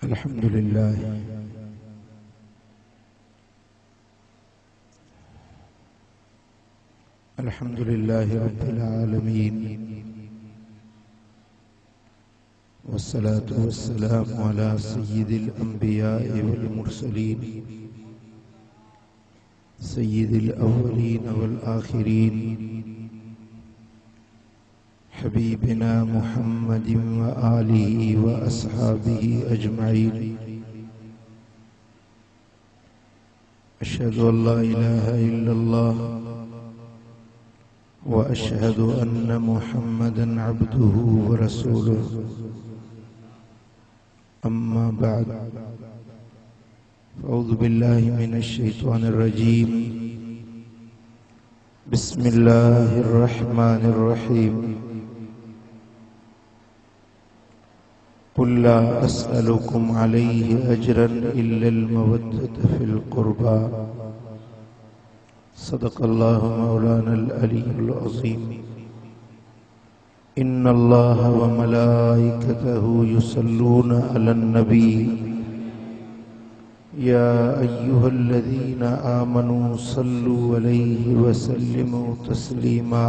अल्हम्दुलिल्लाह अल्हम्दुलिल्लाहि रब्बिल आलमीन वस्सलातु वस्सलामु अला सय्यिदिल अंबिया'i वल मुरसलीन सय्यिदिल अव्वलीन वल आखिरीन हबीबिना मुहम्मदिन व आलिहि व अस्हाबिहि अजमईन। अशहदु अल्ला इलाहा इल्लल्लाह व अशहदु अन्न मुहम्मदन अब्दुहु व रसूलुहु। अम्मा बाद, अऊज़ु बिल्लाहि मिनश शैतानिर रजीम। बिस्मिल्लाहिर रहमानिर रहीम। कुल ला अस्अलुकुम अलैहि अजरन इल्लल मवद्दत फिल कुर्बा। सदक़ल्लाहु मौलानल अलीयुल अज़ीम। इन्नल्लाह व मलाइकतहु युसल्लूना अलन नबी या अय्युहल्लज़ीना आमनू सल्लु अलैहि व सल्लिमू तस्लीमा।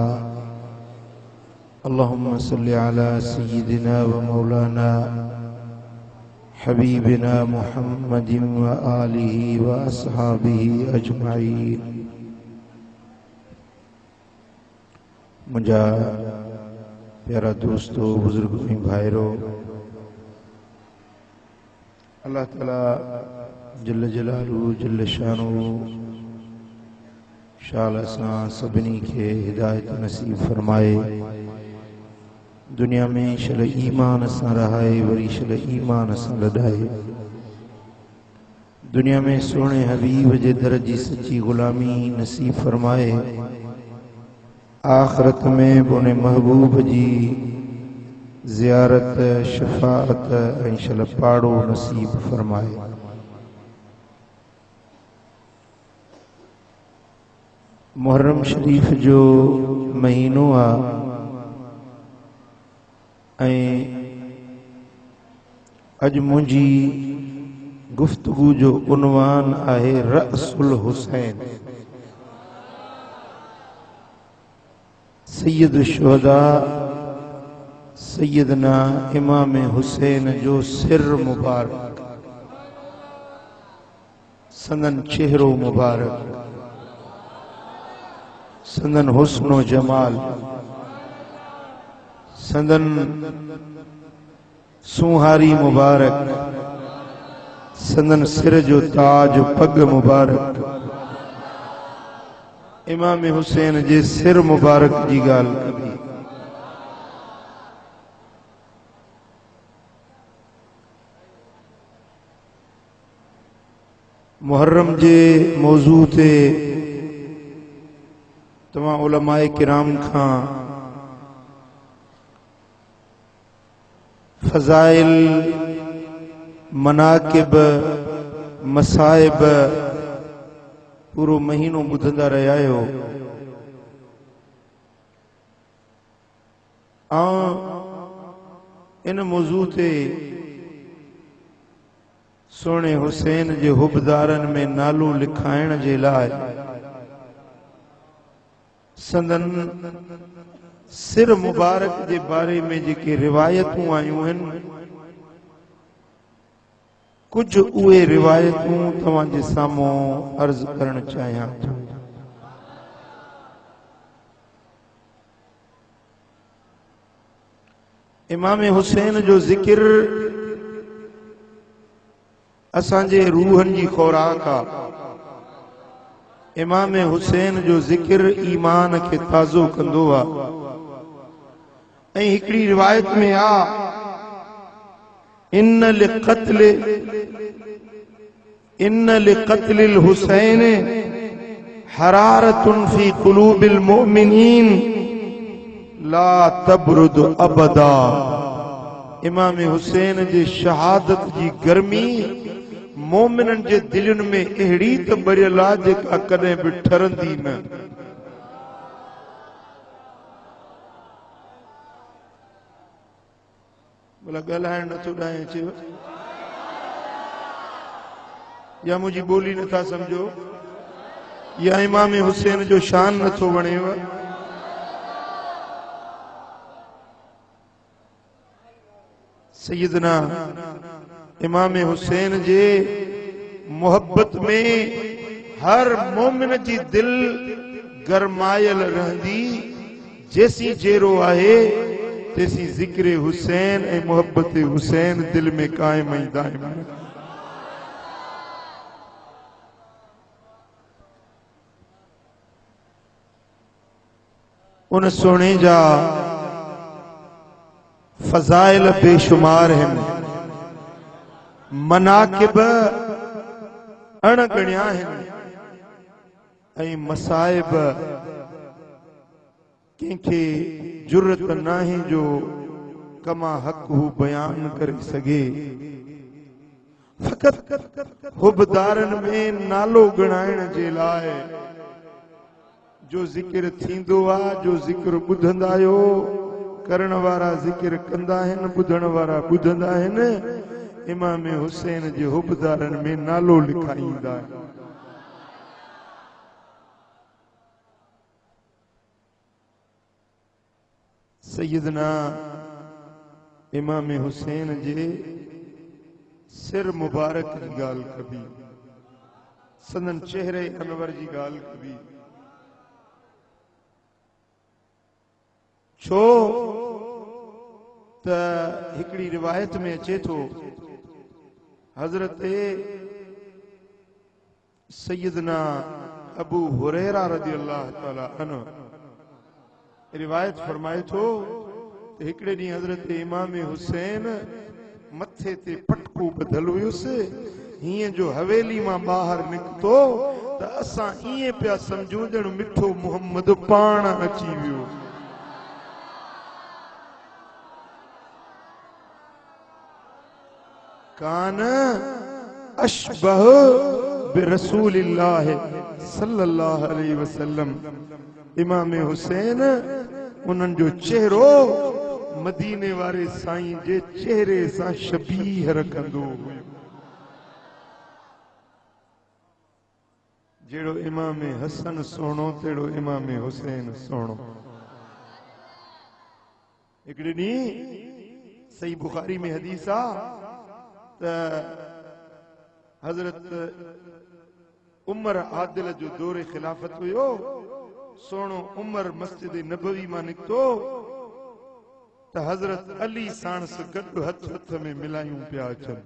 अल्लाहुम्मा सल्लि अला सय्यिदिना व मौलाना हबीबिना मुहम्मदिन व आलिहि व अस्हाबिहि अजमईन। मुझा प्यारा दोस्तों, बुजुर्ग भाईरो, अल्लाह ताला जल्ल जलालुहु जल्ल शानुहु शाल असां सभिनी खे हिदायत नसीब फरमाए। दुनिया में शल ईमान सां रहाए, वरी शल ईमान सां लॾाए। दुनिया में सोने हबीब जे दर जी सच्ची गुलामी नसीब फरमाए। आखिरत में बुने महबूब जी ज़ियारत शफाअत ऐं शल पाड़ो नसीब फरमाए। मुहर्रम शरीफ जो महीनो आ ऐं अज मुंहिंजी गुफ्तगू जो उन्वान आहे रअसुल हुसैन। सैयद शुहदा सैयदना इमाम हुसैन जो सिर मुबारक, संदन चेहरो मुबारक, संदन हुस्नो जमाल, संदन सुहारी मुबारक, संदन सिर जो ताज पग मुबारक। इमाम हुसैन जे सिर मुबारक जी गाल कबी। मुहर्रम जे मौजू ते तमाम उलमाए किराम खां फजाइल, मनाकिब, मसाइब पूरो महीनो ॿुधंदा रहिया आहियो। इन मौजू ते सोने हुसैन जे हुबदारन में नालो लिखाइण जे लाइ संदन सिर मुबारक जे बारे में जेके रिवायतूं आयूं आहिनि, कुछ उहे रिवायतूं तव्हां जे साम्हूं अर्ज़ करण चाहियां थो। इमाम हुसैन जो ज़िक्र असांजे रूहनि जी खुराक आ। इमाम हुसैन जो ज़िक्र ईमान के ताज़ो कंदो आ। ऐं हिकड़ी रिवायत में आ, इन्न लिक़त्लिल हुसैन हरारतुन फी क़ुलूबिल मुमिनीन ला तबरुद अबदा। इमाम हुसैन जे शहादत जी गर्मी मोमिनन जे दिलनि में अहिड़ी त बढ़ियल आहे जेका कॾहिं बि ठरंदी न। भला ॻाल्हाइण नथो ॾाहे अचेव। या मुझी बोली न था समझो, या इमाम हुसैन जो शान न थो वणेव। सैयदना इमाम हुसैन जे मोहब्बत में हर मोमिन जी दिल गरमायल रहंदी। जैसी जेरो आहे तैसी जिक्र हुसैन ए मोहब्बत हुसैन दिल में कायम ऐं दाइम। उन सोने जा फजाइल बेशुमार हैं, मनाकिब अणगणिया हैं, ऐं मसाइब कंहिंखे जुर्रत नाहे जो कमा हक हू बयान करे सके। फकत हुबदारन में नालो गणाइण जे लाइ जो जिक्र थींदो आ, जो जिक्र ॿुधंदा आहियो, करण वारा जिक्र कंदा आहिनि, ॿुधण वारा ॿुधंदा आहिनि। इमाम हुसैन जे हुबदारन में नालो लिखाईंदा आहिनि। सैयदना इमाम हुसैन जे सिर मुबारक जी गाल कबी, संदन चेहरे अनवर जी गाल कबी। छो त हिकड़ी रिवायत में अचे थो, हजरत सैयदना अबू हुरैरा रज़ी अल्लाह ताला अन्हु रिवायत फरमाए थो त हिकड़े ॾींहुं हजरत इमाम हुसैन मथे ते पटको ॿधल हुयुसि। हीअं जो हवेली मां ॿाहिरि निकितो त असां ईअं पिया सम्झूं ॼण मिठो मुहम्मद पाण अची वियो। कान अशबह बिरसूलिल्लाह सल्लल्लाहु अलैहि वसल्लम। इमाम हुसैन उन्हनि जो चेहरो मदीने वारे साईं जे चेहरे सां शबीह रखंदो हुयो। जेड़ो इमाम हसन सोणो तेड़ो इमाम हुसैन सोणो। हिकड़े ॾींहुं सही बुखारी में हदीस आ त हजरत उमर आदिल जो दौरे खिलाफत हुयो। सोणो उमर मस्जिद नबवी मां निकतो त हजरत अली साणस गॾु हथ हथ में मिलायूं पिया अचनि।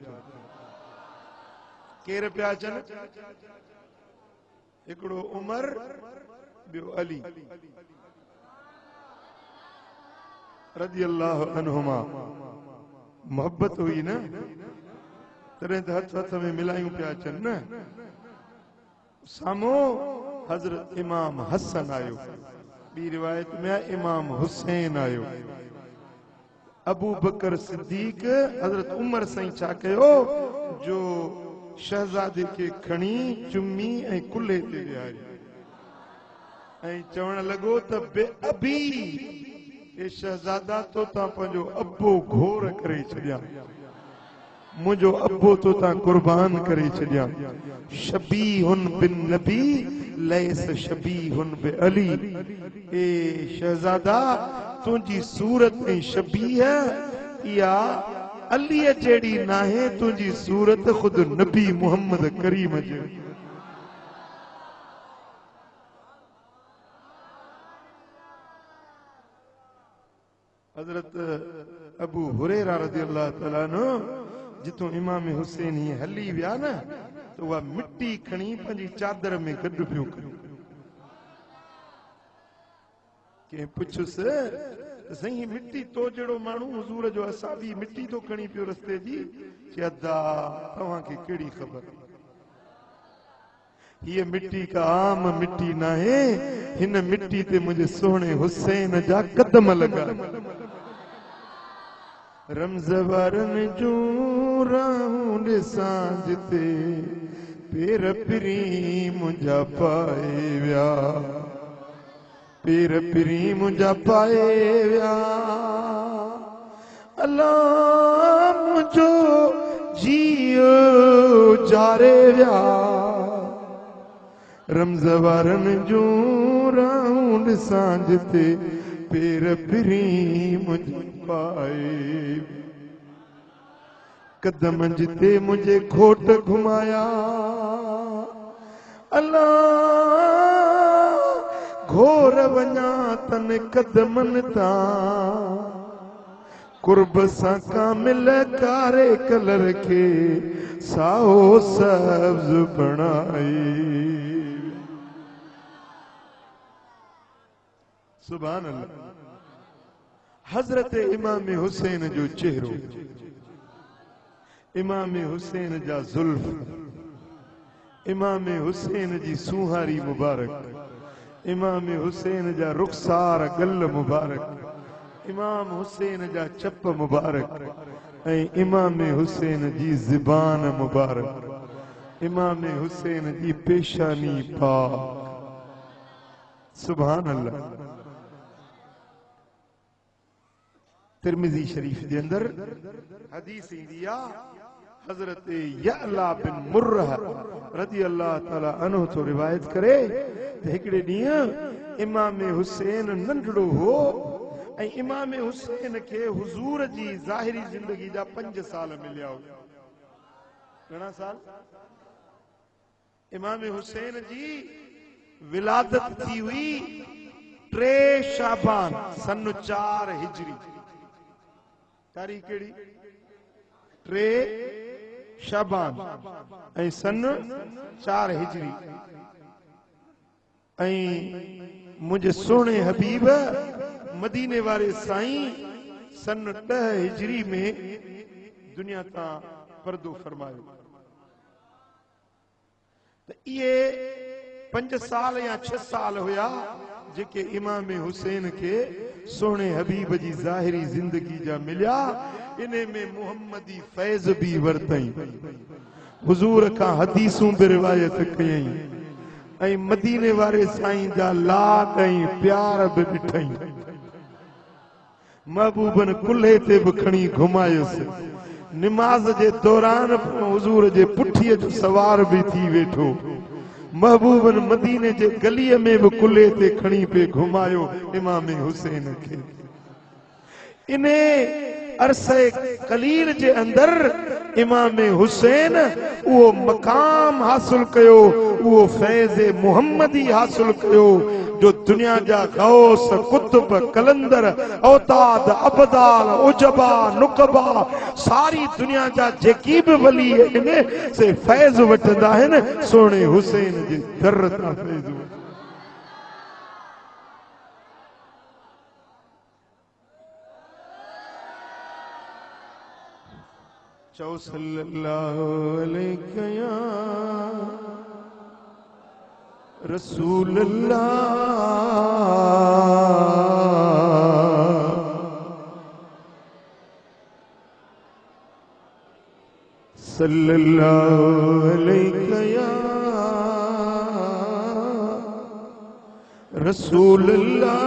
केर पिया अचनि? हिकिड़ो उमर, ॿियो अली रज़ी अल्लाह अन्हुमा। मोहब्बत हुई न, तॾहिं त हथ हथ में मिलायूं पिया अचनि न। साम्हूं हजरत इमाम हसन आयो, ॿी रिवायत में इमाम हुसैन आयो। अबू बकर सिद्दीक हजरत उमर साईं छा कयो जो शहजादे के खणी चुम्मी ऐं कुल्हे ते विहारी ऐं चवण लॻो त बे अबी ए शहजादा तो तां पंहिंजो अबो घोर करे छॾिया, मुझो अबो तो ता कुर्बान करे छॾिया। शबीहुन बिन नबी लैस शबीहुन बि अली। ए शहजादा तुंहिंजी सूरत ऐं शबीह इहा अलीअ जहिड़ी नाहे, तुंहिंजी सूरत खुद नबी मुहम्मद करीम जहिड़ी। हजरत अबू हुरैरा रज़ी अल्लाह ताला अन्हु जितों इमाम हुसैन ही हली विया न त उहा मिट्टी खणी पंहिंजी चादर में गॾु पियो कयो। कंहिं पुछुसि त साईं मिट्टी तो जहिड़ो माण्हू हुज़ूर जो असां बि मिट्टी तो खणी पियो रस्ते जी। चए अदा तव्हांखे कहिड़ी ख़बर, हीअ मिट्टी का आम मिट्टी नाहे, हिन मिट्टी ते मुंहिंजे सोहणे हुसैन जा कदम लॻा। रमज़ वारनि जूं राहूं ॾिसां जिते पेर पिरी मुंहिंजा पाए विया, पेर पिरी मुंहिंजा पाए विया। अल्लाह मुंहिंजो जियो जारे व्या रमज़वारन जूं राउंड सांझते पेर पिरी मुझे पाए कदम जिते मुझे खोट घुमाया अल्लाह घोर वञा तन कदमन तां कुर्ब सां कामिल कारे कलर के साओ सब्ज बणाई सुभान अल्लाह। हजरत इमाम हुसैन जो चेहरो इमाम हुसैन जा जुल्फ इमाम हुसैन जी सुहारी मुबारक इमाम हुसैन जा रुखसार गल मुबारक इमाम हुसैन जा चप मुबारक ऐं इमाम हुसैन जी ज़बान मुबारक इमाम हुसैन जी पेशानी पाक सुभान अल्लाह। तिरमिज़ी शरीफ के अंदर हदीस इंदी आ हजरत यअला बिन मुर्रह रज़ी अल्लाह ताला अन्हु तो रिवायत करे त हिकड़े ॾींहुं इमाम हुसैन नंढड़ो हो ऐं इमाम हुसैन के हुजूर जी ज़ाहिरी जिंदगी जा 5 साल मिलिया हो। घणा साल? इमाम हुसैन जी विलादत थी हुई 3 शाबान सन 4 हिजरी। तारीख केड़ी? 3 शाबान ऐं सन 4 हिजरी ऐं मुझे सोने हबीब मदीने वाले साईं सन 10 हिजरी में दुनिया ता पर्दो फरमायो। तो ये 5 साल या 6 साल हुया जेके इमाम हुसैन के सोने हबीब जी ज़ाहिरी जिंदगी जा मिलिया। इने में मुहम्मदी फैज़ भी वरतई हुजूर का हदीसूं भी रिवायत कयई ऐं मदीने वाले साईं जा लाड ऐं प्यार भी ॾिठई। महबूबन कुल्हे ते भी खणी घुमायुसि निमाज जे दौरान हुजूर जे पुठीअ जो सवार भी थी वेठो। महबूबन मदीने जे गलीअ में भी कुल्हे ते खणी पे घुमायो इमाम हुसैन के। इने अरसे कलील जे अंदर इमाम हुसैन वो मकाम हासिल कयो वो फैज़ मुहम्मदी हासिल कयो जो दुनिया जा गौस कुतुब कलंदर औताद अबदाल उजबा नुकबा सारी दुनिया जा जेकी भी वली आहिनि से फैज़ वठंदा आहिनि सोने हुसैन जे दर तां फैज़। चौ सल्लल्लाहु अलैहि या रसूल अल्लाह सल्लल्लाहु अलैहि या रसूल अल्लाह।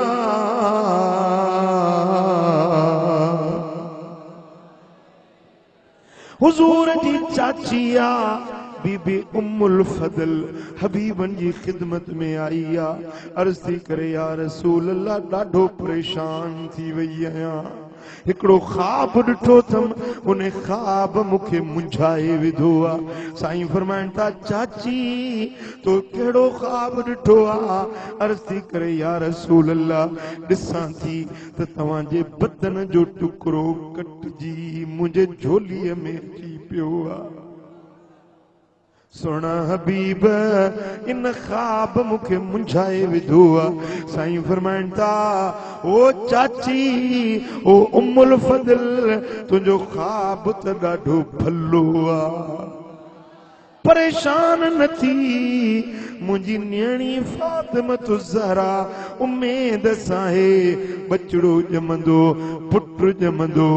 हुजूर जी चाचिया बीबी उम्मुल फदल हबीबन जी खिदमत में आई आ। अर्ज़ थी करे या रसूल अल्लाह ॾाढो परेशान थी वई आहियां। हिकड़ो ख्वाब ॾिठो थम उन ख्वाब मूंखे मुंझाए विधो आ। साईं फरमाइनि था चाची तो कहिड़ो ख्वाब ॾिठो आ? अर्ज़ थी करे या रसूल अल्लाह ॾिसां थी त तव्हांजे बदन जो टुकड़ो कटजी मुंहिंजे झोलीअ में अची पियो आ। सोना हबीब इन ख्वाब मूंखे मुंझाए विधो आ। साईं फरमाइनि था ओ चाची ओ उम्मुल फदल तुंहिंजो ख्वाब त ॾाढो भलो आ। परेशान न थी मुंहिंजी न्याणी फातिमत ज़हरा उम्मीद सां हे बचड़ो ॼमंदो पुट ॼमंदो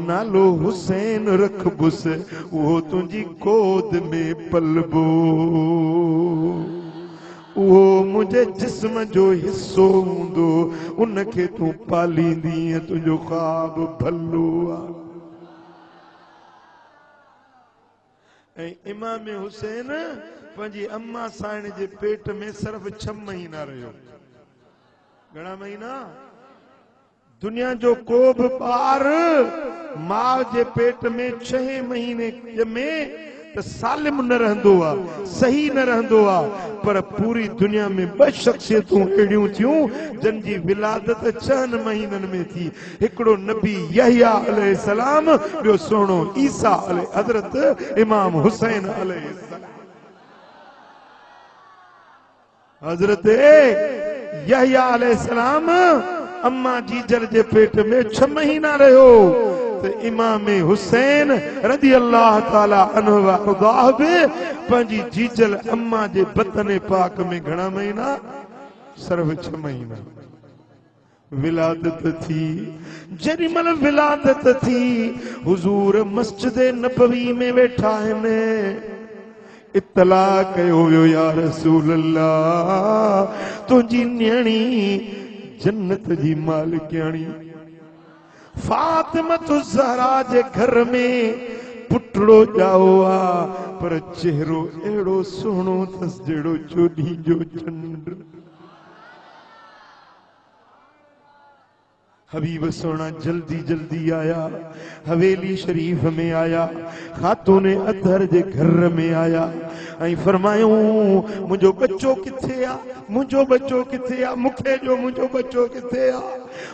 नालो हुसैन रखबुसि उहो तुंहिंजी गोद में पलबो उहो मुंहिंजे जिस्म जो हिस्सो हूंदो उनखे तूं पालींदीअ तुंहिंजो ख्वाब भलो आहे। इमाम हुसैन पंहिंजी अम्मा साइण जे पेट में सिर्फ 6 महीना रहियो। घणा महीना? दुनिया जो को बि ॿार मां जे पेट में 6 महीने में त सालिम न रहंदो आहे, सही न रहंदो आहे। पर पूरी दुनिया में 2 शख्सियतूं अहिड़ियूं थियूं जिन जी विलादत 6 महीननि में थी। हिकिड़ो नबी यहया अलैहिस्सलाम, ॿियो सुहिणो ईसा हज़रत इमाम हुसैन अलैहिस्सलाम। हज़रत यहया अलैहिस्सलाम अम्मा जीजर जे पेट में 6 महीना रहियो। तो इमाम हुसैन रज़ी अल्लाह ताला अन्हु व अर्दाह बि पंहिंजी जीजल अम्मा जे बतन पाक में घणा महीना? सिर्फ 6 महीना। विलादत थी, जेॾी महिल विलादत थी हुजूर मस्जिद नबवी में वेठा आहिनि। इत्तला कयो वियो या रसूल अल्लाह, तुंहिंजी न्याणी जन्नत जी मालिकाणी फातिमा ज़हरा जे घर में पुटड़ो ॼाओ आ, पर चेहरो अहिड़ो सुहिणो अथसि जहिड़ो चोॾीं जो चंड। हबीब सोना जल्दी जल्दी आया, हवेली शरीफ में आया, खातूने अतहर जे घर में आया ऐं फरमायूं मुंहिंजो बच्चो किथे आ, मुंहिंजो बच्चो किथे आ, मूंखे जो मुंहिंजो बच्चो किथे आ।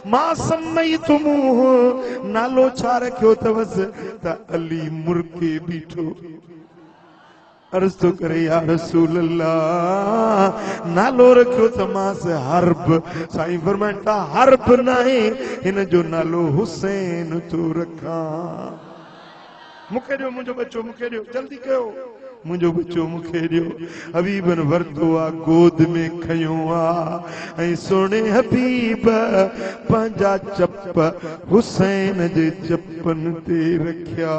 मां सम्मई तुमूं, नालो छा रखियो अथवसि? त अली मुर्के बीठो। अर्ज़ तो करे या रसूल अल्लाह, नालो रखियो त मांस हर्ब। साईं फरमाइनि था हर्ब नाहे, हिन जो नालो हुसैन तो रखां। मूंखे ॾियो मुंहिंजो बच्चो, मूंखे ॾियो, जल्दी कयो, मुंहिंजो बच्चो मूंखे ॾियो। हबीबन वरितो आहे, गोद में खयो आहे ऐं सोने हबीब पंहिंजा चप हुसैन जे चपन ते रखिया।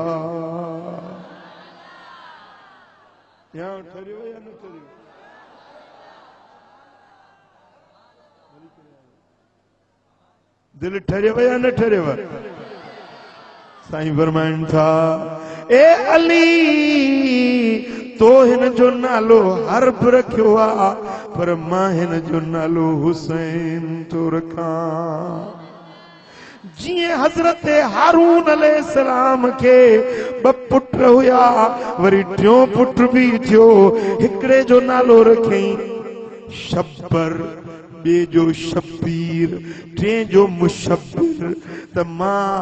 यहाँ ठहरियो या न ठहरियो? दिल ठहरियो या न ठहरियो? साईं फरमाइनि था ए अली, तो हिन जो नालो हर्ब रखियो आहे, पर मां हिन जो नालो हुसैन तो रखां। जिए हजरत हारून अलैहिस्सलाम के 2 पुट हुया, वरी 3 पुट भी थियो। हिकड़े जो नालो रखई शब्बर, बे जो शब्बीर, 3 जो मुशब्बिर। त मां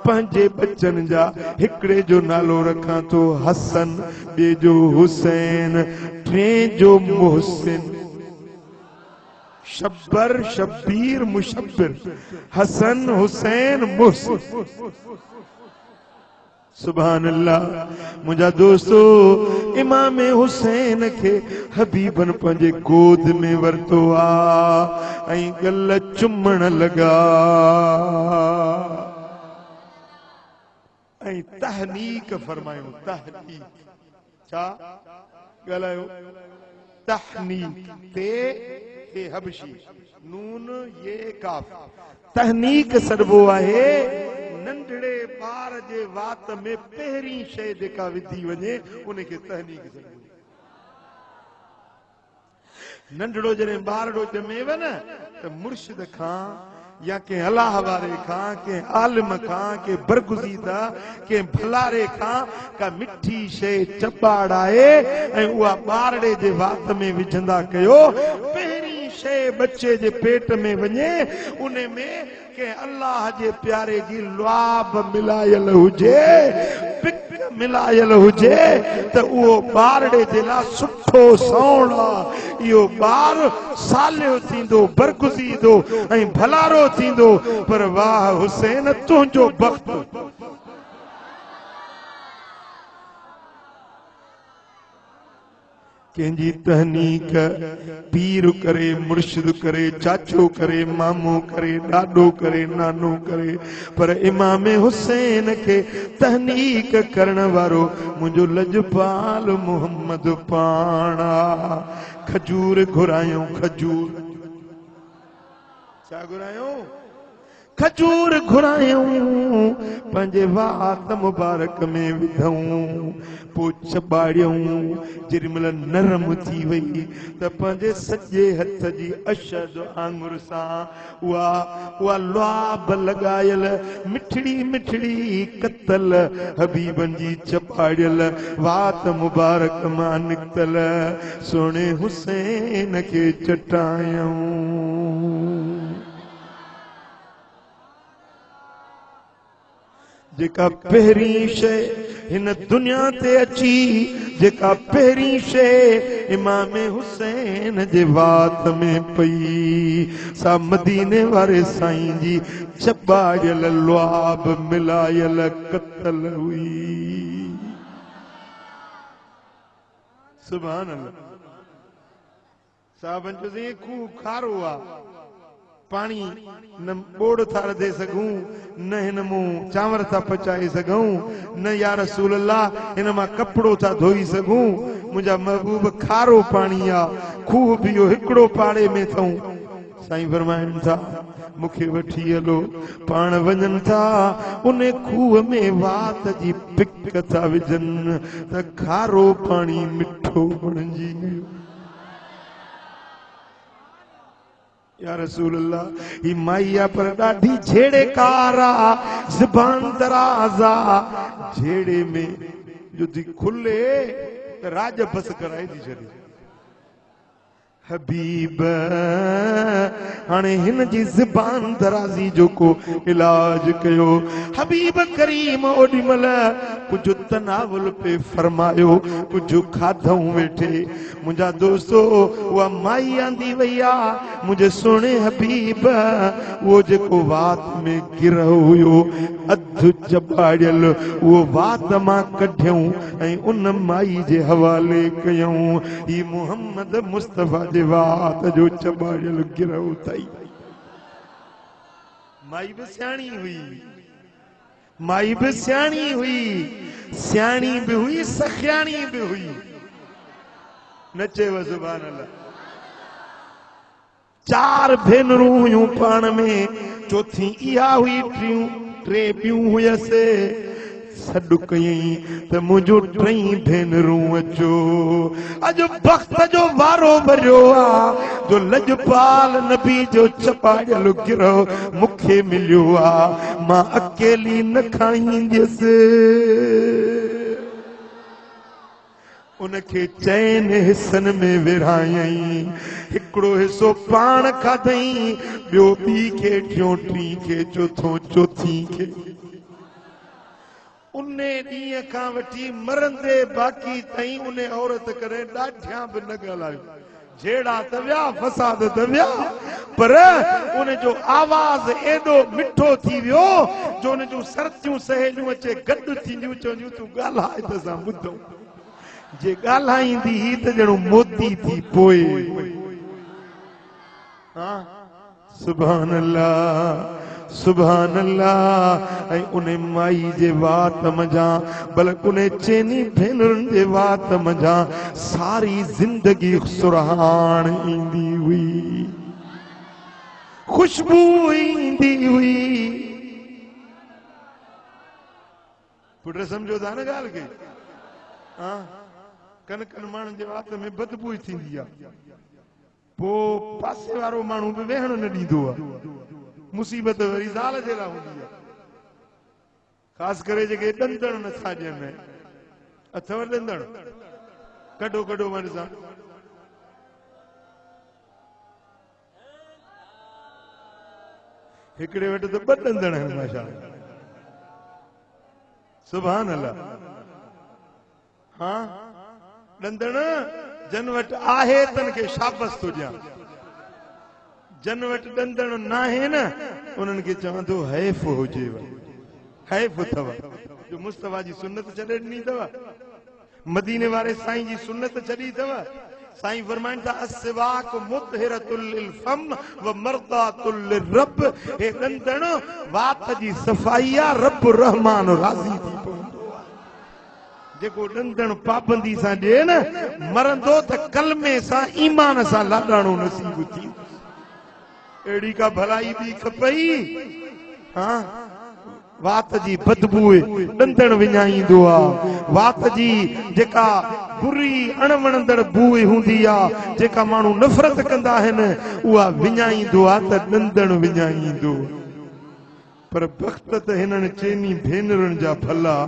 पंहिंजे बच्चन जा हिकड़े जो नालो रखां तो हसन, बे जो हुसैन, 3 जो मुहसिन। शब्बर, शब्बीर, मुशब्बिर, हसन, हुसैन, मुहसिन। सुभान अल्लाह। मुंहिंजा दोस्तो, इमाम हुसैन के हबीबन पंहिंजे गोद में वरितो आ ऐं गल चुमण लगा ऐं तहनीक फरमायो। तहनीक छा ॻाल्हायो? तहनीक ते ए हबशी, नून ये काफ। तहनीक सॾिबो आहे नंढड़े ॿार जे वात में पहिरीं शइ जेका विधी वञे उनखे तहनीक सॾिबो। नंढड़ो जॾहिं ॿारड़ो ॼमेव न त मुर्शिद खां या कंहिं अलाह वारे खां, कंहिं आलिम खां, कंहिं बरगुज़ीदा, कंहिं भलारे खां का मिठी शइ चॿाड़ाए ऐं उहा ॿारड़े जे वात में विझंदा कयो। पहिरीं शइ बच्चे जे पेट में वञे, उन में के अल्लाह जे प्यारे जी लुआब मिलायल हुजे, पिक मिलायल हुजे, त उहो ॿारड़े जे लाइ सुठो सौण आहे। इहो ॿार सालियो थींदो, बरगुज़ीदो ऐं भलारो थींदो। पर वाह हुसैन, तुंहिंजो बख़्त कंहिंजी तहनीक पीर करे, मुर्शिद करे, चाचो करे, मामो करे, ॾाॾो करे, नानो करे, पर इमाम हुसैन के तहनीक करण वारो मुंहिंजो लजपाल मोहम्मद पाणा। खजूर घुरायूं, खजूर छा घुरायूं? खजूर घुरायूं पंहिंजे वात मुबारक में विधऊं पो चबाड़ियूं जेॾीमहिल नरम थी वई त पंहिंजे सॼे हथ जी अशद आंगुर सां उहा लुआब लॻायल मिठड़ी मिठड़ी कतल हबीबन जी चबाड़ियल वात मुबारक मां निकतल सोने हुसैन खे चटायूं। जेका पहिरीं शइ हिन दुनिया ते अची जेका पहिरीं शइ इमाम हुसैन जे वात में पई सा मदीने वारे साईं जी चबाड़ियल लुआब मिलायल कतल हुई। सुभान अल्लाह। साहबन जो खूह खारो आहे पानी न बोड़ था रधे सघूं न हिन मूं चांवर था पचाए सघूं न या रसूल अल्लाह हिन मां कपिड़ो था धोई सघूं। मुंहिंजा महबूब खारो पाणी आहे खूह बि इहो हिकिड़ो पाड़े में अथऊं। साईं फरमाइनि था मूंखे वठी हलो पाण वञनि था उन खूह में वात जी पिक था विझनि त खारो पाणी मिठो बणिजी वियो। या रसूल अल्लाह ही माइया पर ॾाढी झेड़े कारा ज़बान दराज़ा झेड़े में जो दी खुले राज बस कराए थी छॾे। हबीब हाणे हिन जी ज़बान दराज़ी जो को इलाज कयो। हबीब करीम ओॾीमहिल कुझु तनावुल पे फरमायो कुझु खाधऊं वेठे। मुंहिंजा दोस्तो उहा माई आंदी वई आहे मुंहिंजे सुहिणे हबीब उहो जेको वात में गिरहो हुयो अधु चबाड़ियल उहो वात मां कढियऊं ऐं उन माई जे हवाले कयऊं। ही मोहम्मद मुस्तफ़ा जे वात जो चबाड़ियल गिरहो अथई। माई बि सियाणी हुई माई बि सियाणी हुई सियाणी बि हुई सखियाणी बि हुई। नचेव सुभान अल्लाह। चार भेनरूं हुयूं पाण में चौथी इहा हुई टे ॿियूं हुयसि सॾु कयई त मुंहिंजो टई भेनरूं अचो अॼु वक्त जो वारो भरियो आहे जो लजपाल नबी जो चबाड़ियल गिरहो मूंखे मिलियो आहे मां अकेली न खाईंदसि। उनखे चइनि हिस्सनि में विरहायई हिकिड़ो हिसो पाण खाधई ॿियो ॿी खे टियों टीं खे चौथों चौथी खे। उन ॾींहं खां वठी मरंदे बाक़ी ताईं उन औरत करे ॾाढियां बि न ॻाल्हायो। झेड़ा त विया फसाद त विया पर उन जो आवाज़ एॾो मिठो थी वियो जो उन जूं सरतियूं सहेलियूं अचे गॾु थींदियूं चवंदियूं तूं ॻाल्हाए त असां ॿुधूं। जे ॻाल्हाईंदी ही त ॼणो मोती थी पोए। हाँ सुभान अल्लाह सुभान अल्लाह। ऐं उन माई जे वात मञा बल्कि उन चइनी भेनरुनि जे वात मञा सारी जिंदगी सुरहान ईंदी हुई खुशबू ईंदी हुई। पुट सम्झो था न ॻाल्हि खे। हाँ कन कन माण्हुनि जे वात में बदबू थींदी आहे पोइ पासे वारो माण्हू बि वेहण न ॾींदो आहे। मुसीबत वरी ज़ाल जे लाइ हूंदी आहे ख़ासि करे जेके ॾंदड़ नथा ॾियनि। अथव ॾंदड़ कढो कढो मन सां। हिकिड़े वटि त ॿ ॾंदड़ आहिनि माशा सुभान अल्लाह। हाँ ॾंदड़ जन वटि आहे तन खे शाबस थो ॾियां जन वटि ॾंदड़ न आहे न उन्हनि खे चवंदो हैफ़ हुजेव हैफ़ अथव जो मुस्तफ़ा जी सुन्नत छॾे ॾिनी अथव मदीने वारे साईं जी सुन्नत छॾी अथव। साईं फरमाइनि था अस्सिवाक मुतहिरतुल लिल फम व मर्दातुल लिरब। हे ॾंदड़ वात जी सफ़ाई आहे रब रहमान राज़ी थी पवंदो आहे। जेको ॾंदड़ पाबंदी सां ॾिए न मरंदो त कलमे सां ईमान सां लाॾाणो नसीब थी। अहिड़ी का भलाई बि खपई हाँ वात जी बदबू डंदण विञाईंदो आहे। वात जी जेका बुरी अणवणंदड़ बूह हूंदी आहे, जेका माण्हू नफ़रत कंदा आहिनि, उहा विञाईंदो आहे त डंदण विञाईंदो। पर बख़्त त हिननि चइनी भेनरुनि जा भला,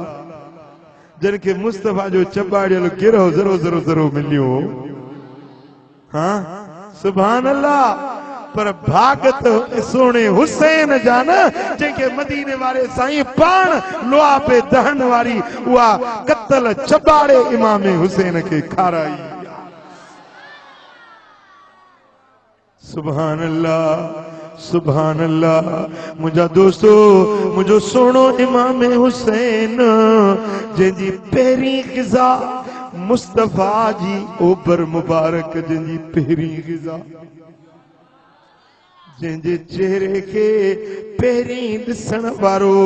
जिन खे मुस्तफ़ा जो चॿाड़ियल गिरहो ज़रो ज़रो ज़रो मिलियो। हाँ सुभान अल्लाह। पर भागत सोने हुसैन जा न, जंहिंखे मदीने वारे साईं पाण लोहा पे दहन वारी उहा कतल चॿाड़े इमाम हुसैन खे खाराई। सुभान अल्लाह सुभान अल्लाह। मुंहिंजा दोस्तो, मुंहिंजो सोनो इमाम हुसैन, जंहिंजी पहिरीं ग़िज़ा मुस्तफ़ा जी ओबर मुबारक, जंहिंजी पहिरीं ग़िज़ा, जंहिंजे चेहरे के पहिरीं ॾिसण वारो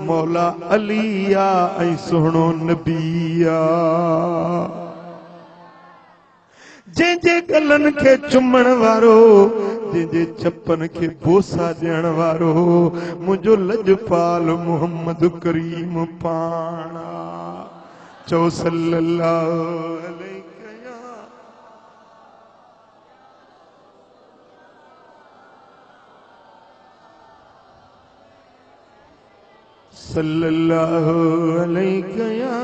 मौला अली आहे ऐं सुहिणो नबी आहे। जंहिंजे गलनि खे चुमण वारो, जंहिंजे चपन खे बोसा ॾियण वारो मुंहिंजो लजपाल मोहम्मद करीम पाण आहे। चओ सल्लल्लाहु अलैहि सल्लल्लाहु अलैहि या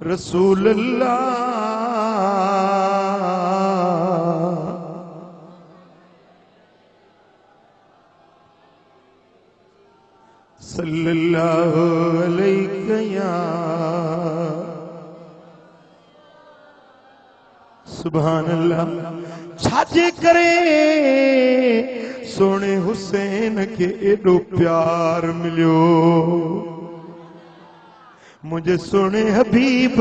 रसूल अल्लाह। सल्लल्लाहु अलैहि या सुभान अल्लाह। छाजे करे सोने हुसैन के एडो प्यार मिलियो। मुझे सोने हबीब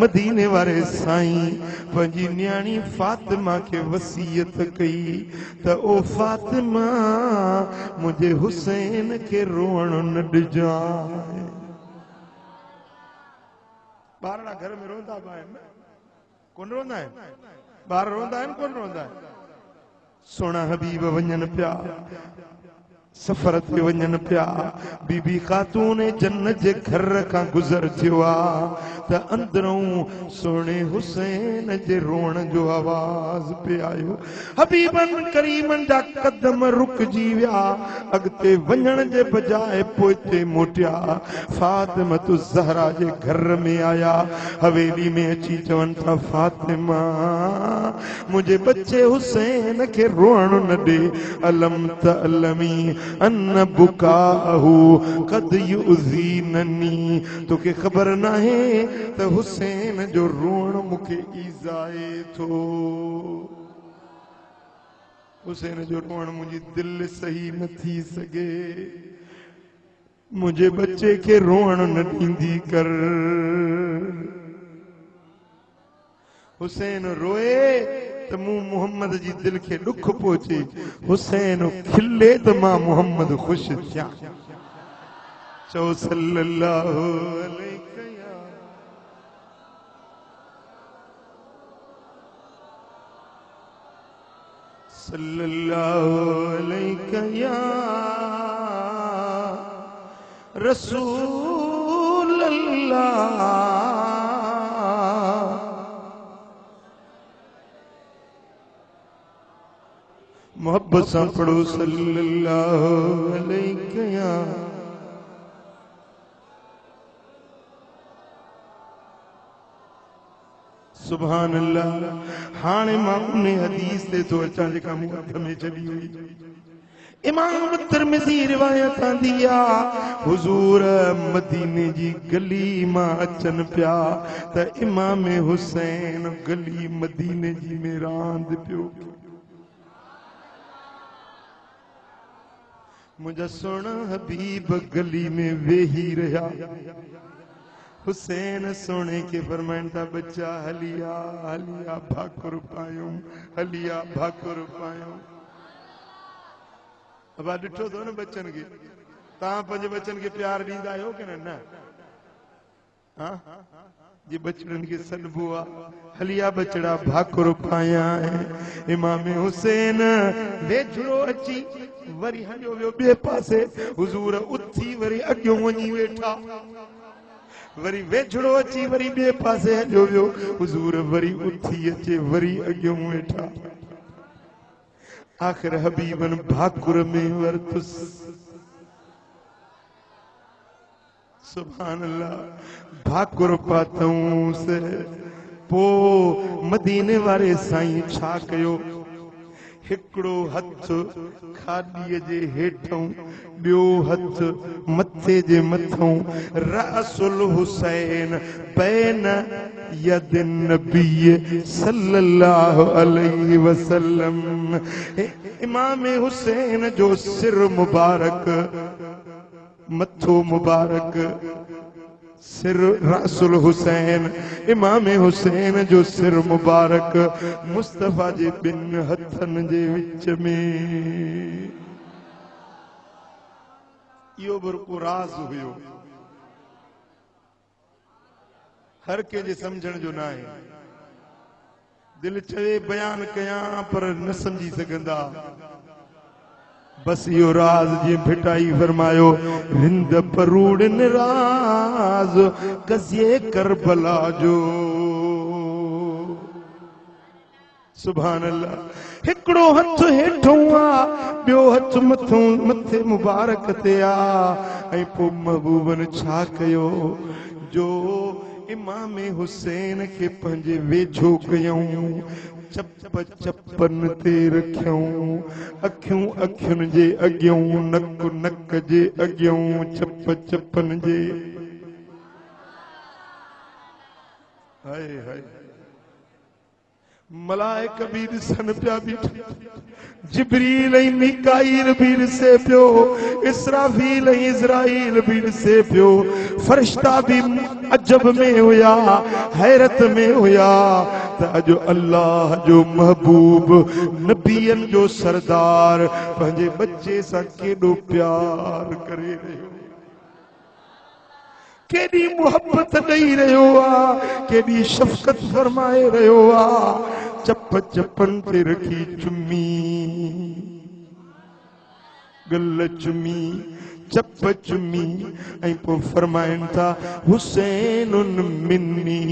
मदीने वारे साईं पंहिंजी न्याणी फातिमा के वसीयत कई त ओ फातिमा मुझे हुसैन के रोअण न ॾिजांइ। ॿार घर में रोंदा आहिनि, कोन रोंदा आहिनि? ॿार रोंदा आहिनि, कोन रोंदा आहिनि? सोना हबीब वञनि पिया, सफ़र ते वञनि पिया। बीबी ख़ातून जन्नत जे घर खां गुज़र थियो आहे त अंदरूं सोने हुसैन जे रोअण जो आवाज़ पे आयो। हबीबन करीमन जा कदम रुकजी विया, अॻिते वञण जे बजाए पोइते मोटिया। फातिमत ज़हरा जे घर में आया, हवेली में अची चवनि था फातिमा मुंहिंजे बच्चे हुसैन खे रोअण न ॾे। अलम त अलमी अन बुकाहू कद युज़ीननी, तोखे ख़बर नाहे त हुसैन जो रोअण मूंखे ईज़ाए थो। हुसैन जो रोअण मुंहिंजी दिलि सही न थी सघे, मुंहिंजे बच्चे खे रोअण न ॾींदी कर। हुसैन रोए त मूं मोहम्मद जी दिल खे दुख पहुचे, हुसैन खिले त मां मोहम्मद ख़ुशि थियां। चओ सल्लल्लाहु अलैहि या सल्लल्लाहु अलैहि या रसूल अल्लाह। मोहब्बत सां पढ़ो सल्लल्लाहु अलैहि या सुभान अल्लाह। हाणे मां उन हदीस ते थो अचां जेका मूं हथ में छॾी हुई। इमाम तिरमिज़ी रिवायत आंदी आहे, हुज़ूर मदीने जी गली मां अचनि पिया त इमाम हुसैन गली मदीने जी में रांदि पियो। मुझा सोना हबीब गली में वेही रहा। हुसैन सोने के फरमाइन था बच्चा हलिया हलिया भाकुर पायूं, हलिया भाकुर पायूं। अब ॾिठो तो न बच्चन के, तव्हां पंहिंजे बच्चन के प्यार ॾींदा आहियो कि न? हाँ जी बचड़न के सॾबो आ हलिया बचड़ा भाकुर पाया है इमाम हुसैन वेझड़ो अची वरी हलियो वियो ॿिए पासे हुजूर उथी वरी अॻियों वञी वेठा वरी वेझड़ो अची वरी ॿिए पासे हलियो वियो हुजूर वरी उथी अचे वरी अॻियों वेठा आख़िर हबीबन भाकुर में वरतुस सुभान अल्लाह भाकुर पातऊंस पो मदीने वारे साईं छा कयो हिकड़ो हथ खादीअ जे हेठों ॿियो हथ मथे जे मथों रअसुल हुसैन बैन यदिन नबी सल्लल्लाहु अलैहि वसल्लम इमाम हुसैन जो सिर मुबारक मथो मुबारक सिर रसूल हुसैन इमाम हुसैन जो सिर मुबारक मुस्तफा जे बिन हथन जे विच में यो बरको राज हुयो हर के जे समझण जो ना है दिल चवे बयान कया पर न समझी सघंदा बस यो राज जी भिटाई फरमायो रिंद परूड़न राज कसिए करबला जो सुभान अल्लाह हिकड़ो हथ हेठों आ ॿियो हथ मथों मथे मुबारक ते आ ऐं पोइ महबूबन छा कयो जो इमाम हुसैन के पंहिंजे वेझो कयऊं चप चपन ते रखियऊं अखियूं अखियुनि जे अॻियों नक नक जे अॻियों चप चपन जे हाय हाय मलाइक भी ॾिसन पिया बीठा जिब्रील ऐं मीकाईल भी ॾिसे पियो इसराफील ऐं इज़राईल भी ॾिसे पियो फरिश्ता भी अजब में हुया हैरत में हुया त अॼु अल्लाह जो महबूब नबियन जो सरदार पंहिंजे बच्चे सां केॾो प्यार करे रहियो केॾी मोहब्बत ॾेई रहियो आहे केॾी शफ़क़त फरमाए रहियो आहे चप चपन ते रखी चुमी गल चुमी चप चुमी ऐं पोइ फरमाइनि था हुसैनुन मिन्नी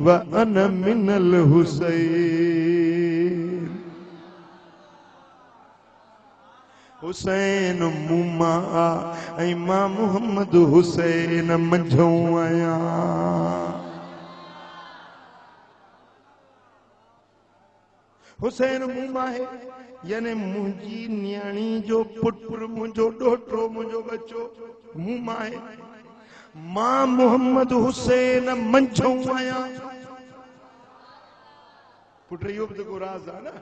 व अन मिनल हुसैन हुसैन मुमा ऐं मां मोहम्मद हुसैन मंझों आया हुसैन मुमा है यानी मुंहिंजी न्याणी जो पुत्र मुंहिंजो ॾोहिटो मुंहिंजो बच्चो मुमा है मां मोहम्मद हुसैन मंझों आया पुट इहो बि को राज आहे न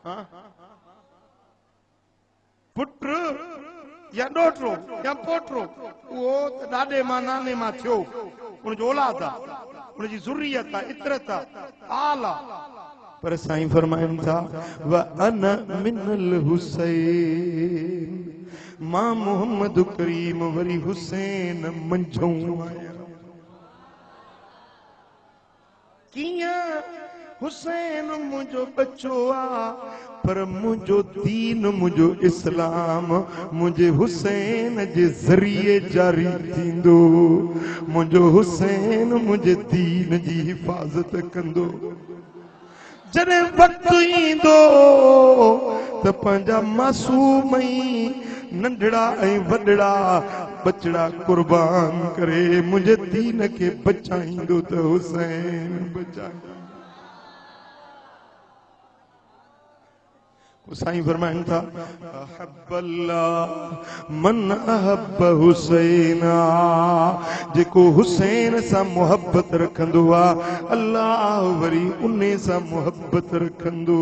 हाँ पुत्र या ॾोहिटो या पोटो उहो त ॾाॾे मां नाने मां थियो उनजो औलाद आहे उनजी ज़ुर्रियत आहे इतरत आहे आल आहे पर साईं फरमाइनि था व अन मिनल हुसैन मां मोहम्मद करीम वरी हुसैन मंझों आहियां कीअं हुसैन मुंहिंजो बच्चो आ पर मुंहिंजो दीन मुंहिंजो इस्लाम मुंहिंजे हुसैन जे ज़रिए जारी थींदो मुंहिंजो हुसैन मुंहिंजे दीन जी हिफ़ाज़त कंदो जॾहिं वक़्तु ईंदो त पंहिंजा मासूम नंढड़ा ऐं वॾड़ा बचड़ा कुर्बान करे मुंहिंजे दीन खे बचाईंदो त हुसैन बचाईंदो साईं फरमाइनि था अहब्बल्लाह मन अहब्ब हुसैना जेको हुसैन सां मोहब्बत रखंदो आहे अल्लाह वरी उन्हे सां मोहब्बत रखंदो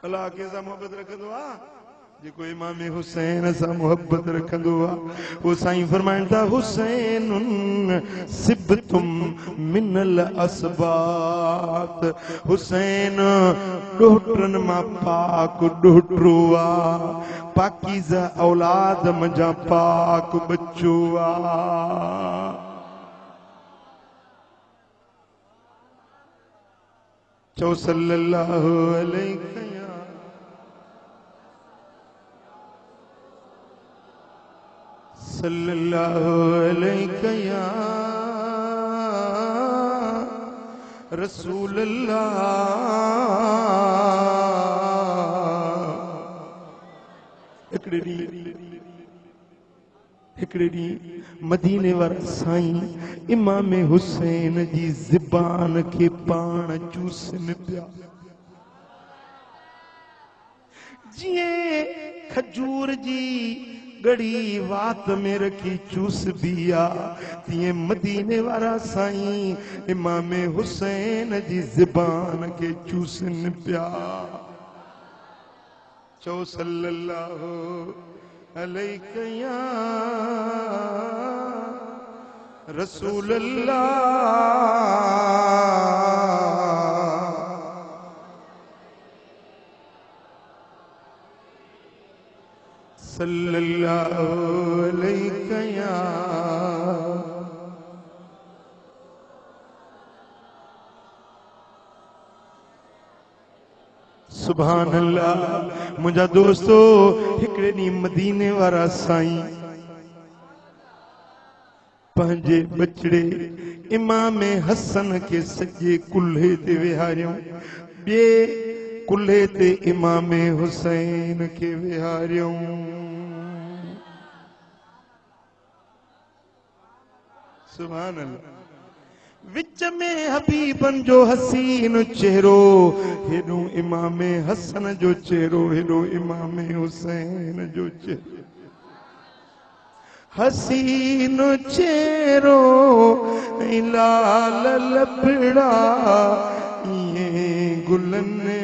अल्लाह कंहिं सां मोहब्बत रखंदो आहे जेको इमाम हुसैन सा मोहब्बत रखंदो आ वो साईं फरमाइंदा हुसैनुन सिबतुम मिनल असबात। हुसैन डोहटरन मा पाक डोहटरो आ, पाकीज़ा औलाद मजा पाक बच्चो आ। चो सल्लल्लाहु अलैहि सल्लल्लाहु अलैहि या रसूल अल्लाह। हिकड़े ॾींहुं मदीने वारा साईं इमाम हुसैन जी ज़बान के पाण चूसन पिया। जिए खजूर जी गड़ी वात में रखी चूस बिया, तिए मदीने वारा साईं इमाम हुसैन जी ज़बान के चूसन पिया। चो सल्लल्लाहु अलैहि या रसूल अल्लाह। सल्लल्लाहु अलैहि या सुभान अल्लाह। मुझा दोस्तो हिकड़े ॾींहुं मदीने वारा साईं पंहिंजे बचड़े इमाम हसन के सजे कुल्हे ते विहारियो, ॿिए कुल्हे ते इमाम हुसैन के विहारियो। सुभान अल्लाह। विच में हबीबन जो हसीन चेहरो, हेॾो इमाम हसन जो चेहरो, हेॾो इमाम हुसैन जो चेहरो। हसीन चेहरो लाल लबड़ा ये गुलन में।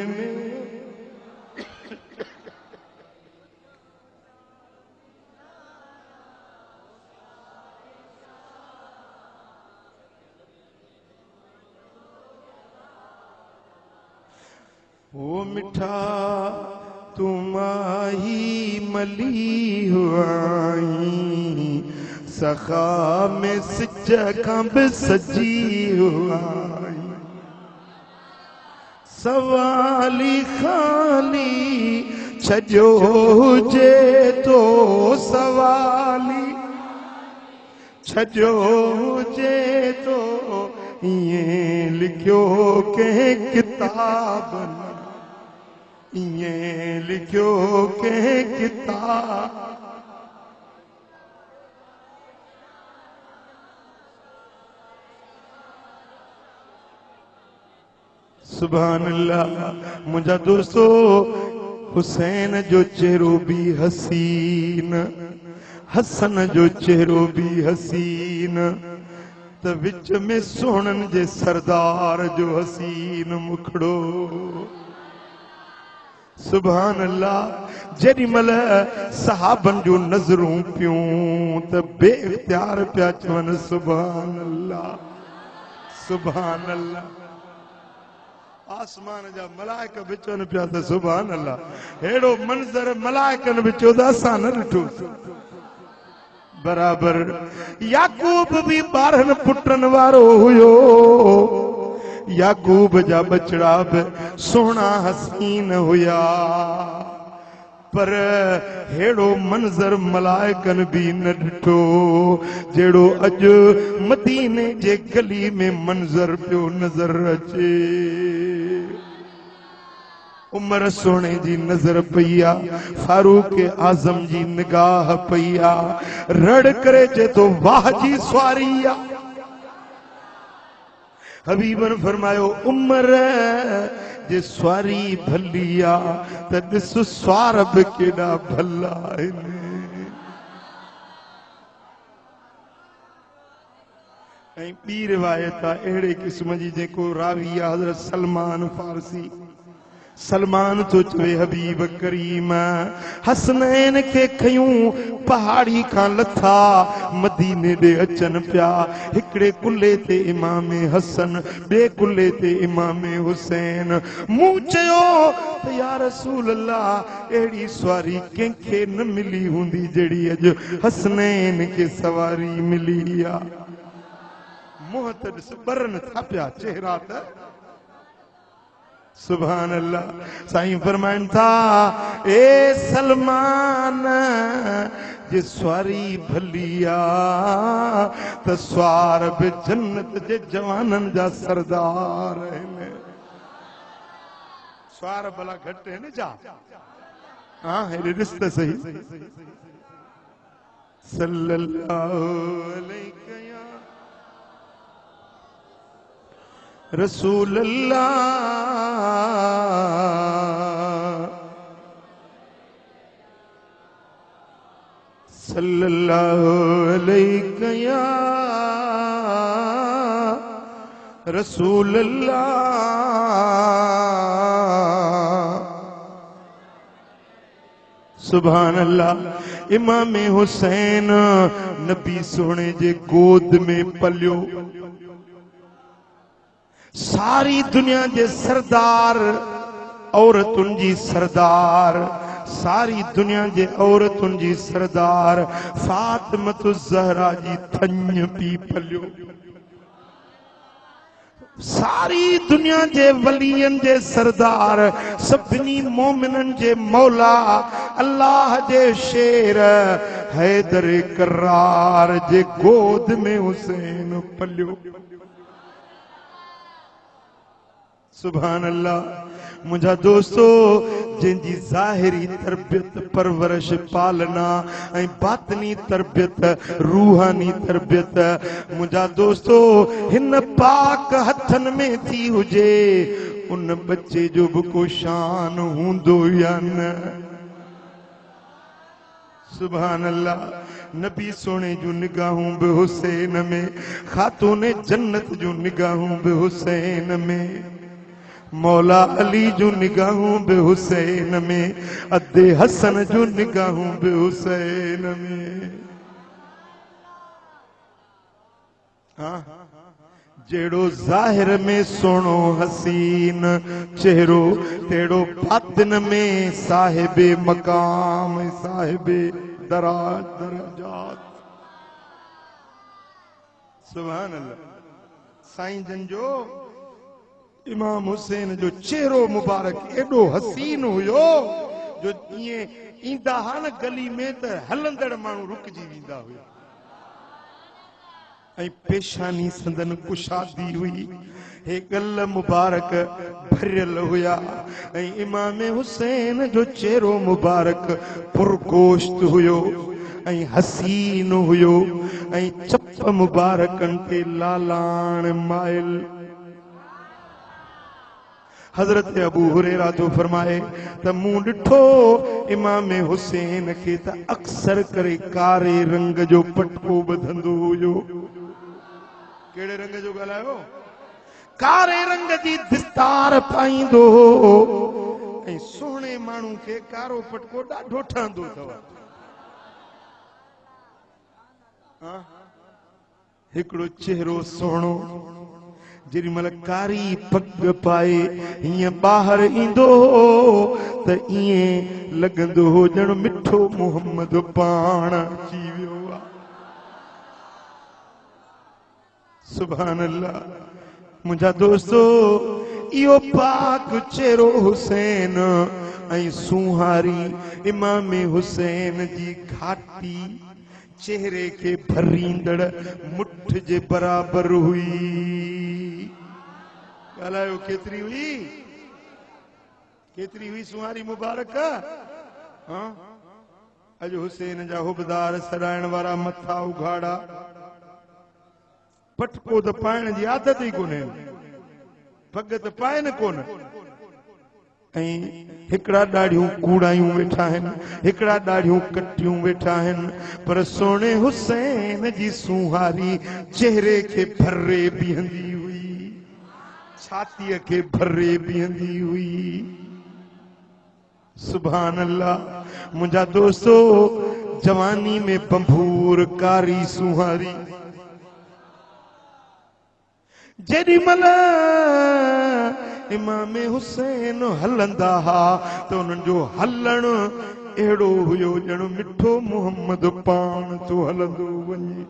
वो मिठा तुम आई मली हुआई, सखा में सिज कंब सजी हुआई। सवाली खाली छजो हुजे तो, सवाली छजो हुजे तो, ये लिखियो के किताब, ये लिखियो के किताब। सुभान अल्लाह। मुझा दोस्तो हुसैन जो चेहरो भी हसीन, हसन जो चेहरो भी हसीन, त विच में सोहणन जे सरदार जो हसीन मुखड़ो। सुभान अल्लाह। जेडी मल सहाबन जो नजरूं पियूं त बेइख्तियार पिया चवन सुभान अल्लाह, सुभान अल्लाह। आसमान जा मलाइका बिचन पिया त सुभान अल्लाह। हेड़ो मंजर मलाइकन बिचो त असां न ॾिठो। बराबर याकूब भी 12 पुटन वारो हुयो। याकूब जा बचड़ा भी सोना हसीन हुया, पर हेड़ो मंजर मलाइकन भी न ॾिठो जेड़ो अज मदीने जे गली में मंजर पियो नजर अचे। उमर सोने जी नजर पईया, फारूक आजम जी निगाह पईया, रड़ करे जे तो वाह जी स्वारिया। हबीबन फरमायो उमर जे स्वारी भलिया त ॾिस स्वार बि केॾा भला आहिनि। ऐं ॿी रिवायत आहे अहिड़े क़िस्म जी जेको रावी आहे हज़रत सलमान फारसी। सलमान तो चवे हबीब करीम हसनैन के खयूं पहाड़ी खां लथा मदीने दे अचन पिया हिकड़े कुल्ले ते इमाम हसन बे कुल्ले ते इमाम हुसैन मूं चयो त या रसूल अल्लाह एड़ी सवारी कंहिंखे न मिली हुंदी जेड़ी अज हसनैन के सवारी मिली आ मुंह ते बरन था पिया चेहरा त सुभान अल्लाह साईं फरमाइन था ए सलमान जे सवारी भलिया त सवार बि जन्नत जे जवानन जा सरदार आहिनि सवार भला घट आहिनि जा हाँ हेॾे ॾिस त सही सल्लल्लाहु अलैहि रसूल अल्लाह सल्लल्लाहु अलैहि या रसूल अल्लाह सुभान अल्लाह इमाम हुसैन नबी सोने जे गोद में पलियो सारी दुनिया जे सरदार औरतुन जी सरदार सारी दुनिया जे औरतुन जी सरदार फातिमतु ज़हरा जी थञ पी पलियो सारी दुनिया जे वलियन जे सरदार सभिनी मोमिनन जे मौला अल्लाह जे शेर हैदर करार जे गोद में हुसैन पलियो सुभान अल्लाह मुझा दोस्तो जिनकी ज़ाहिरी तरबियत परवरिश पालना ऐं बातनी तरबियत रूहानी तरबियत मुझा दोस्तो हिन पाक हथन में थी हुजे उन बच्चे जो भी को शान हूंदो या न सुभान अल्लाह नबी सोने जो निगाहों बि हुसैन में खातूने जन्नत जो निगाहों बि हुसैन में मौला अली जो निगाहों बि हुसैन में अदे हसन जो निगाहों बि हुसैन में हाँ जेड़ो जाहिर में सोनो हसीन चेहरो तेड़ो बातिन में साहिबे मकाम साहिबे दराज दराजात सुभान अल्लाह साईं जन जो इमाम हुसैन जो चेहरो मुबारक एडो हसीन हुयो जो ये ईंदा हा न गली में त हलंदड़ माण्हू रुकजी वेंदा हुया ऐं पेशानी संदन कुशादी हुई हे गल मुबारक भरियल हुया ऐं इमाम हुसैन जो चेहरो मुबारक पुरगोश्त हुयो ऐं हसीन हुयो ऐं चप मुबारकन ते लालाण माइल हजरत अबू हुरैरा तो फरमाए त मूं ॾिठो इमाम हुसैन खे त अक्सर करे कारे रंग जो पटको ॿधंदो हुयो कहिड़े रंग जो ॻाल्हायो कारे रंग जी दस्तार पाईंदो ऐं सुहिणे माण्हू खे कारो पटको ॾाढो ठहंदो अथव हिकिड़ो चेहरो सुहिणो जेॾी महिल कारी पग पाए हीअं ॿाहिरि ईंदो त ईअं लॻंदो हो ॼण मिठो मोहम्मद पाण अची वियो आहे सुभान अल्लाह मुंहिंजा दोस्तो इहो पाक चेहरो हुसैन ऐं सुहारी इमाम हुसैन जी घाटी चेहरे के भरींदड़ मुठ जे बराबर हुई ॻाल्हायो केतरी हुई सुहारी मुबारक हाँ अज हुसैन जा हुबदार सराइण वारा मथा उघाड़ा पटको त पाइण जी आदत ही कोन्हे पग त पाइनि कोन ऐं हिकड़ा ॾाढियूं कूड़ायूं वेठा आहिनि हिकड़ा ॾाढियूं कटियूं वेठा आहिनि पर सोने हुसैन जी सुहारी चेहरे के भर्रे बीहंदी हुई छातीअ के भर्रे बीहंदी हुई सुभान अल्लाह। मुझा दोस्तो जवानी में बंभूर कारी सुहारी जेडी मल इमाम हुसैन हलंदा हा तो उन्हनि जो हलण अहिड़ो हुयो ॼण मिठो मोहम्मद पाण तो हलंदो वञे।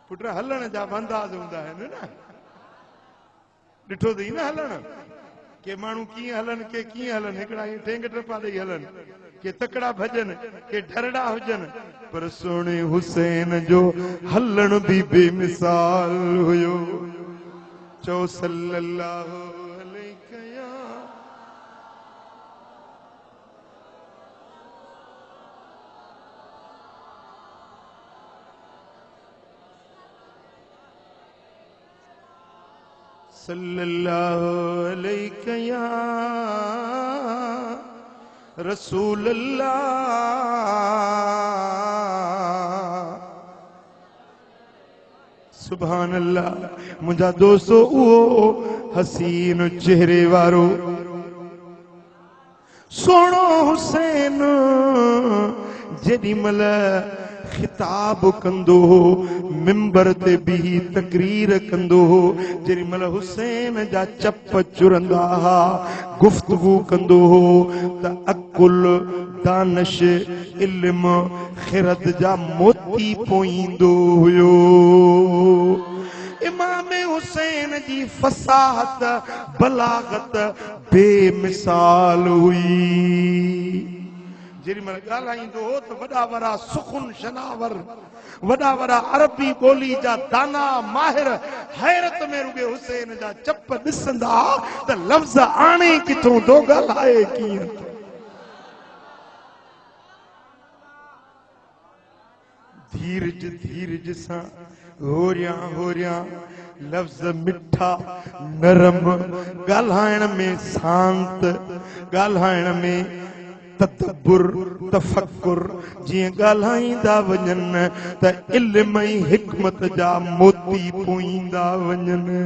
पुट हलण जा अंदाज हूंदा आहिनि न। ॾिठो अथई न हलण के माण्हू कीअं हलन के कीअं हलन हिकिड़ा ठेंग टपा ॾेई हलन के तकड़ा भजन के ढरड़ा हुजन पर सोने हुसैन जो हलण भी बेमिसाल हुयो। चो सल्लल्लाहु अलैहि या सल्लल्लाहु अलैहि या रसूल अल्लाह। सुभान अल्लाह। मुझा दोस्तो उहो हसीन चेहरे वारो सोनो हुसैन जेडी मल खिताब कंदो हो मिंबर ते भी तकरीर कंदो हो जेडी मल हुसैन जा चप चुरंदा हा गुफ्तगू कंदो हो त अकुल दानिश इल्म खिरत जा मोती पोईंदो हुयो। इमाम हुसैन जी फसाहत बलागत बेमिसाल हुई। जेडी मल ॻाल्हाईंदो हो त वॾा वॾा सुखुन शनावर वॾा वॾा अरबी ॿोली जा दाना माहिर हैरत में रुगे हुसैन जा चप ॾिसंदा त लफ़्ज़ आणे किथों थो ॻाल्हाए कीअं। धीरज धीरज सां होरियां होरियां लफ्ज़ मिठा नरम ॻाल्हाइण में शांत ॻाल्हाइण में तदब्बुर तफक्कुर जीअं ॻाल्हाईंदा वञनि त इल्म ऐं हिकमत जा मोती पोईंदा वञनि।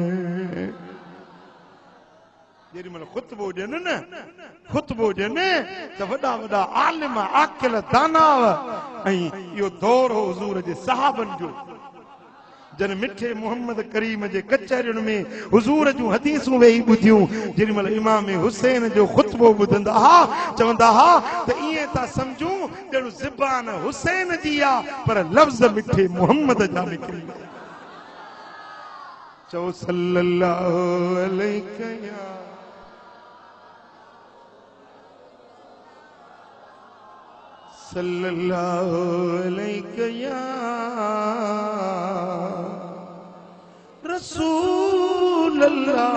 जेॾी महिल ख़ुतबो ॾियनि न ख़ुतबो ॾियनि त वॾा वॾा आलिम आकिल दानाव ऐं इहो दौर हो हुज़ूर जे सहाबनि जो जन मिठे मोहम्मद करीम जे कचहरियुनि में हुज़ूर जूं हदीसूं वेही ॿुधियूं। जेॾी महिल इमाम हुसैन जो ख़ुतबो ॿुधंदा हा चवंदा हा त ईअं था सम्झूं ॼण ज़बान हुसैन जी आहे पर लफ़्ज़ मिठे मोहम्मद जा निकिरी। चओ सल्लल्लाहु अलैहि या सल्लल्लाहु अलैहि या रसूल अल्लाह।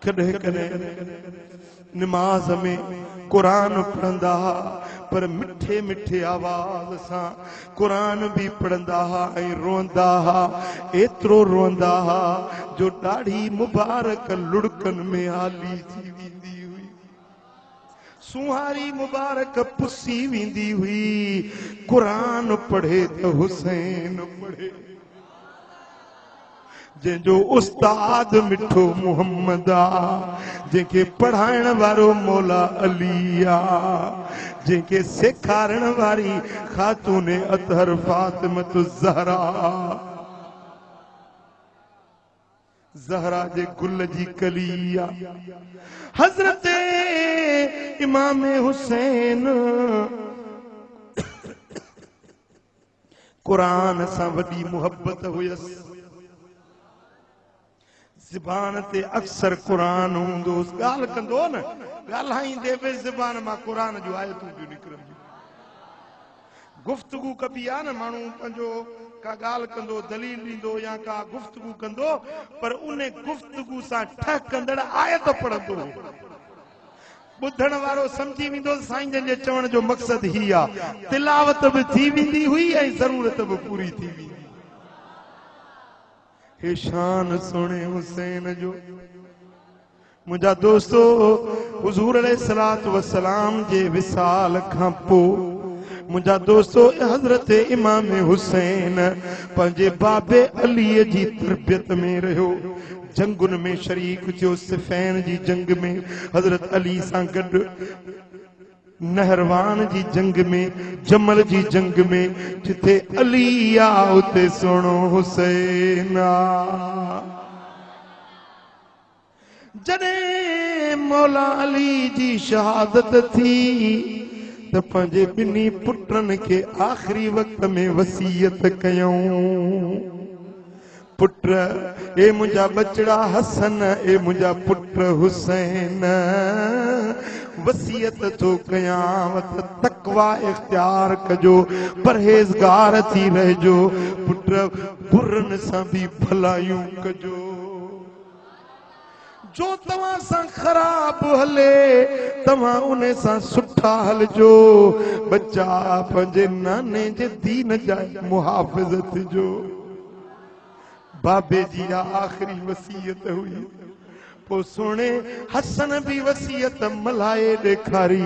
कॾहिं कॾहिं नमाज में कुरान पढ़ंदा पर मिठे मिठे आवाज़ सां कुरान भी पढ़ंदा ऐं रोंदा एतिरो रोंदा जो ॾाढी मुबारक लुड़कनि में हाली थी वेंदी हुई। सुहारी मुबारक पुसी वेंदी हुई। कुरान पढ़े तो हुसैन पढ़े जंहिंजो उस्ताद मिठो मोहम्मद आ जंहिंखे पढ़ाइण वारो मौला अली आ जंहिंखे सेखारण वारी खातून अतहर फातिमत ज़हरा ज़हरा जे गुल जी कली आ। हज़रत इमाम हुसैन कुरान सां वॾी मुहब्बत हुयसि। ज़बान ते अक्सर कुरान हूंदो ॻाल्हि कंदो न ॻाल्हाईंदे बि ज़बान मां कुरान जूं आयतूं थियूं निकिरनि। गुफ्तगू कबी आहे न माण्हू पंहिंजो का ॻाल्हि कंदो दलील ॾींदो या का गुफ्तगू कंदो पर उन गुफ्तगू सां ठहकंदड़ आयत पढ़ंदो ॿुधण वारो सम्झी वेंदो साईं जन जे चवण जो मक़सदु ही आहे। तिलावत बि थी वेंदी हुई ऐं ज़रूरत बि पूरी थी वेंदी। हे शान सोने हुसैन जो। मुंहिंजा दोस्तो हुज़ूर अलैहिस्सलातु वस्सलाम जे विसाल खां पोइ मुझा दोस्तों हजरत इमाम हुसैन पंजे बाबे अली जी तरबियत में रहो जंगुन में शरीक थियो सिफैन जी जंग में हजरत अली सां गॾु नहरवान जी जंग में जमल जी जंग में जिथे अली आ उते सोनो हुसैन जॾहिं मौला अली जी शहादत थी त पंहिंजे ॿिन्ही पुटनि खे आख़िरी वक़्त में वसीयत कयऊं पुट ए मुंहिंजा बचड़ा हसन ए मुंहिंजा पुट हुसैन वसीयत थो कयां त तक़वा इख्तियार कजो परहेज़गार थी रहिजो पुट बुरनि सां बि भलायूं कजो जो तव्हां सां ख़राब हले तव्हां उन सां सुठा हलजो बच्चा पंहिंजे नाने जे दीन जा मुहाफ़िज़ थिजो बाबे जी आख़िरी वसीयत हुई पो सोने हसन भी वसीयत मल्हाए ॾेखारी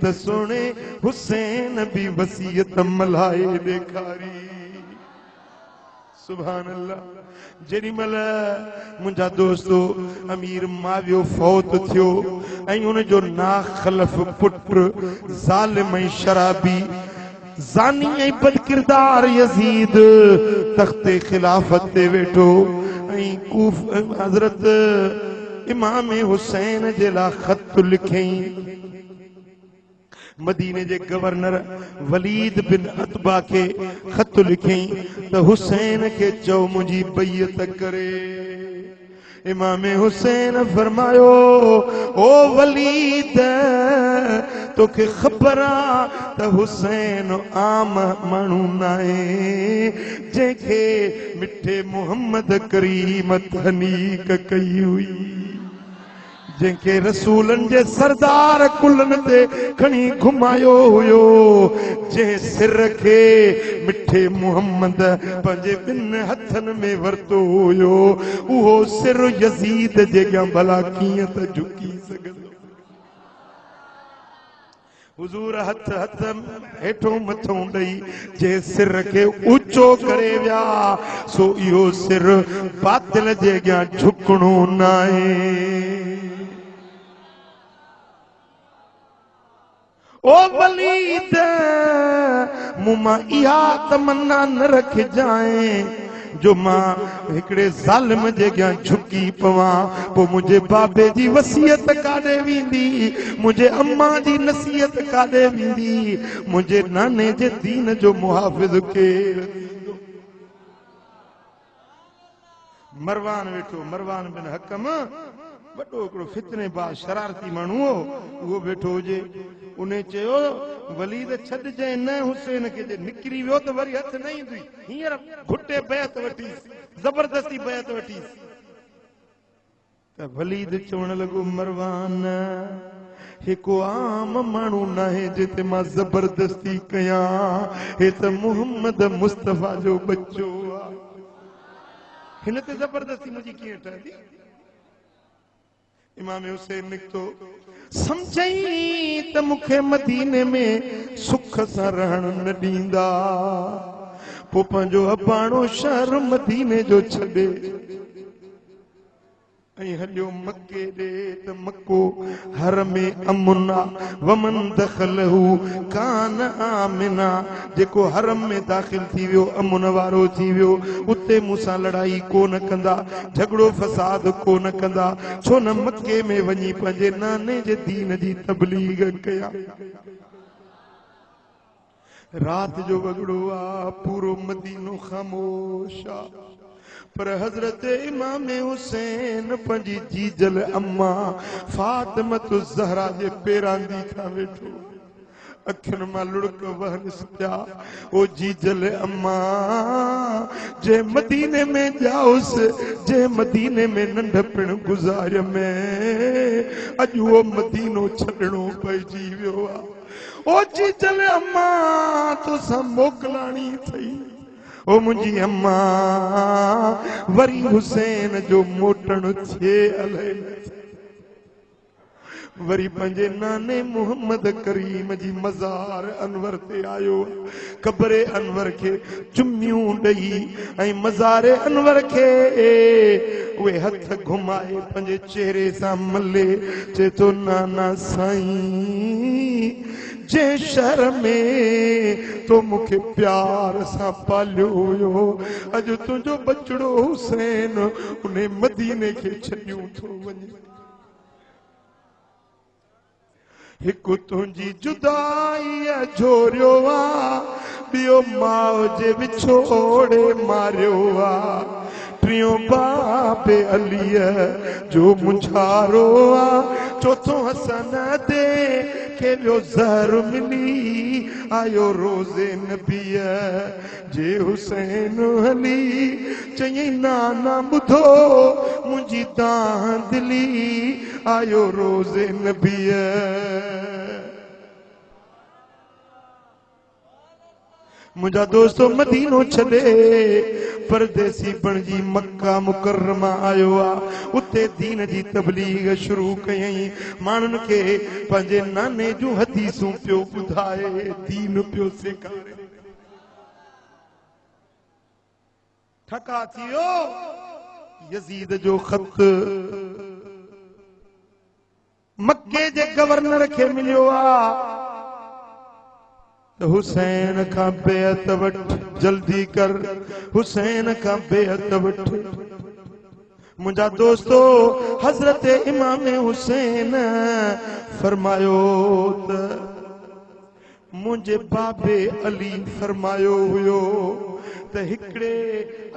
त सोने हुसैन भी वसीयत मल्हाए ॾेखारी सुभान अल्लाह जेडी मल मुंहिंजा दोस्तो अमीर मावियो फौत थियो ऐं उन जो नाखलफ पुट ज़ालिम ऐं शराबी ज़ानी ऐं बदकिरदार यज़ीद तख्ते खिलाफत ते वेठो ऐं कूफ हज़रत इमाम हुसैन जे लाइ ख़त लिखई मदीने जे गवर्नर वलीद बिन अतबा के ख़त लिखई त हुसैन के चओ मुंहिंजी बैयत करे इमाम हुसैन फरमायो ओ वलीद तोखे ख़बर आ त हुसैन आम माण्हू नाहे जंहिंखे मिठे मोहम्मद करीम तहनीक कई हुई जंहिंखे रसूलनि जे सरदार कुलनि ते खणी घुमायो हुयो जंहिं सिर खे मिठे मोहम्मद पंहिंजे ॿिनि हथनि में वरितो हुयो उहो सिर यज़ीद जे अॻियां भला कीअं त झुकी सघंदो हुजूर हथ हथ हेठों मथों ॾेई जे सिर खे ऊचो करे विया सो इहो सिर बातिल जे अॻियां झुकणो नाहे ओ वलीद मुमा इहा तमन्ना न रखजाए जो मां हिकड़े ज़ालिम जे अॻियां झुकी पवां पोइ मुंहिंजे बाबे जी वसीयत काॾे वेंदी मुंहिंजे अम्मा जी नसीहत काॾे वेंदी मुंहिंजे नाने जे दीन जो मुहाफ़िज़ केरु मरवान वेठो मरवान बिन हकम वॾो हिकिड़ो फितनेबाज़ शरारती माण्हू हो उहो वेठो हुजे उन चयो वलीद छॾिजांइ न हुसैन खे जे निकिरी वियो त वरी हथ न ईंदी हींअर घुटे बैत वठीसि ज़बरदस्ती बैत वठीसि त वलीद चवण लॻो मरवान हिकु आम माण्हू नाहे जिते मां ज़बरदस्ती कयां हे त मुहम्मद मुस्तफ़ा जो बच्चो आहे हिन ते ज़बरदस्ती मुंहिंजी कीअं ठहंदी इमाम हुसैन निकतो समझई त मूंखे मदीने में सुख सां रहण न ॾींदा पोइ पंहिंजो अबाणो शहर मदीने जो छॾे ऐं हलियो मके ॾे त मको हर में अमुना वमन दखलहू कान आमिना जेको हरम में दाख़िल थी वियो अमुन वारो थी वियो उते मूंसां लड़ाई कोन कंदा झगड़ो फसाद कोन कंदा छो न मके में वञी पंहिंजे नाने जे दीन जी तबलीग कया रात जो वगड़ो आ पूरो मदीनो खामोश आ पर हजरत इमाम हुसैन पंहिंजी जीजल अम्मा फातिमत ज़हरा जे पेरांदी खां वेठो अखियुनि मां लुड़क वहनि पिया ओ जीजल अम्मा जे मदीने में जाउसि जे मदीने में नंढपण गुज़ारिय में अॼु उहो मदीनो छॾणो पइजी वियो आहे ओ जीजल अम्मा तोसां मोकिलाणी थई ओ मुंहिंजी अम्मा वरी हुसैन जो मोटण थिए अलाए वरी पंजे नाने मोहम्मद करीम जी मज़ार अनवर ते आयो कब्रे अनवर के चुम्मियूं ॾई ऐं मज़ारे अनवर के उहे हथ घुमाए पंजे चेहरे सां मले चे तो नाना साईं जे शहर में तो मुखे प्यार सां पालियो हुयो अॼु तुंहिंजो बचड़ो हुसैन उन मदीने खे छॾियूं थो वञे हिकु तुंहिंजी जुदाई झोरियो आ ॿियो माउ जे विछोड़े मारियो आ टियों बाबे अलीअ जो मुंझारो आ चौथों हसन दे के ॿियो ज़हर मिली आयो रोज़े नबीअ जे हुसैन हली चई नाना ॿुधो मुंहिंजी दांदिली आयो रोज़े नबीअ मुझा दोस्तों मदीनो छॾे परदेसी बणजी मक्का मुकर्रमा आयो आ उते दीन जी तबलीग शुरू कयई माण्हुनि खे पंहिंजे नाने जूं हदीसूं पियो ॿुधाए दीन पियो सेखारे ठका थियो यजीद जो ख़त मक्के जे गवर्नर खे मिलियो आ हुसैन का बेअत वठ जल्दी कर हुसैन का बेअत वठ मुझा दोस्तों हजरत इमाम हुसैन फरमायो त मुझे बाबे अली फरमायो हुयो त हिकड़े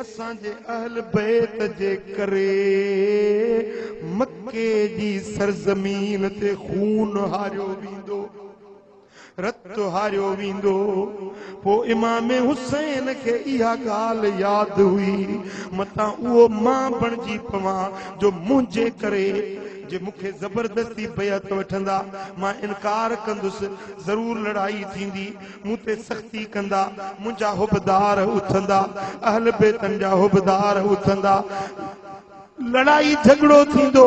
असांजे अहल बैत जे करे मक्के जी सरजमीन ते खून हारियो वेंदो रत हारियो वेंदो पो इमाम हुसैन खे इहा ॻाल्हि यादि हुई मतां उहो मां बणजी पवां जो मुंहिंजे करे जे मूंखे ज़बरदस्ती बैअत वठंदा मां इनकार कंदुसि ज़रूर लड़ाई थींदी मूं ते सख़्ती कंदा मुंहिंजा हुबदार उथंदा अहल बैतनि जा हुबदार उथंदा लड़ाई झगड़ो थींदो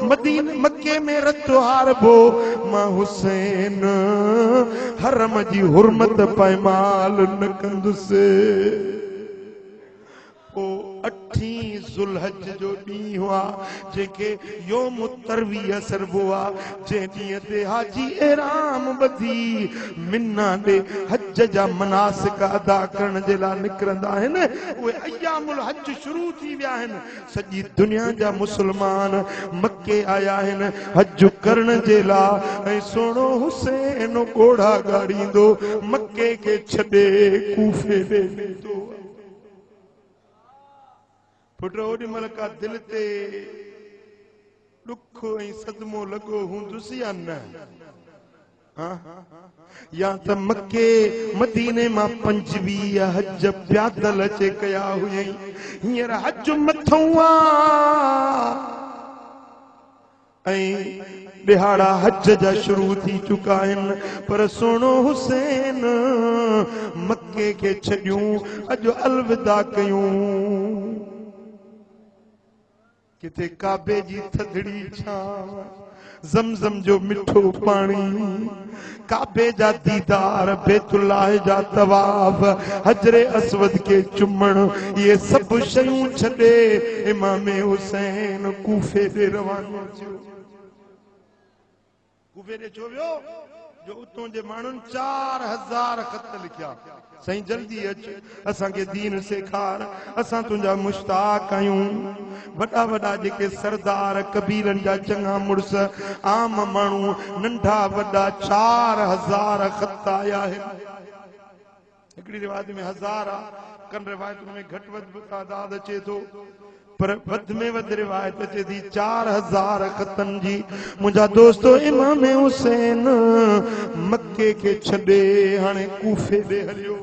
मदीने मक्के में रतो हारबो मां हुसैन हरम जी हुरमत पायमाल न कंदुसि ओ 8 ज़ुल्हज जो ॾींहुं हुआ जेके योम तरवीह सरबो आहे जंहिं ॾींहं ते हाजी एराम ॿधी मिना ॾे हज जा मनासिक अदा करण जे लाइ निकिरंदा आहिनि उहे अयामुल हज शुरू थी विया आहिनि सॼी दुनिया जा मुस्लमान मके आया आहिनि हज करण जे लाइ ऐं सोणो हुसैन घोड़ा गाड़ींदो मके खे छॾे कूफे ॾे वेंदो पुटो ओॾी महिल का दिलि ते ॾुख ऐं सदमो लॻो हूंदुसि या न या त मके मदीने मां 25 हज प्यादल अचे कया हुयई हींअर हज मथऊं ऐं ॾिहाड़ा हज जा शुरू थी चुका आहिनि पर सोणो हुसैन मके खे छॾियूं अॼु अलविदा कयूं किथे काबे जी थधड़ी छांव ज़मज़म जो मिठो पानी काबे जा दीदार बैतुल्लाह जा तवाफ हजरे अस्वद के चुमण ये सब शयूं छॾे इमाम हुसैन कूफे ॾे रवानो थियो कूफे ॾे छो वियो जो उतों जे माण्हुनि 4000 ख़त लिखिया साईं जल्दी अच असांखे दीन सेखार असां तुंहिंजा मुश्ताक आहियूं वॾा वॾा जेके सरदार कबीलनि जा चङा मुड़स आम माण्हू नंढा वॾा 4000 ख़त आया आहिनि हिकिड़ी रिवायत में 1000 आहे कन रिवायतुनि में घटि वधि तादाद अचे थो पर वध में वध रिवायत अचे थी 4000 ख़तनि जी मुंहिंजा दोस्तो इमाम हुसैन मके खे छॾे हाणे कूफे ॾे हलियो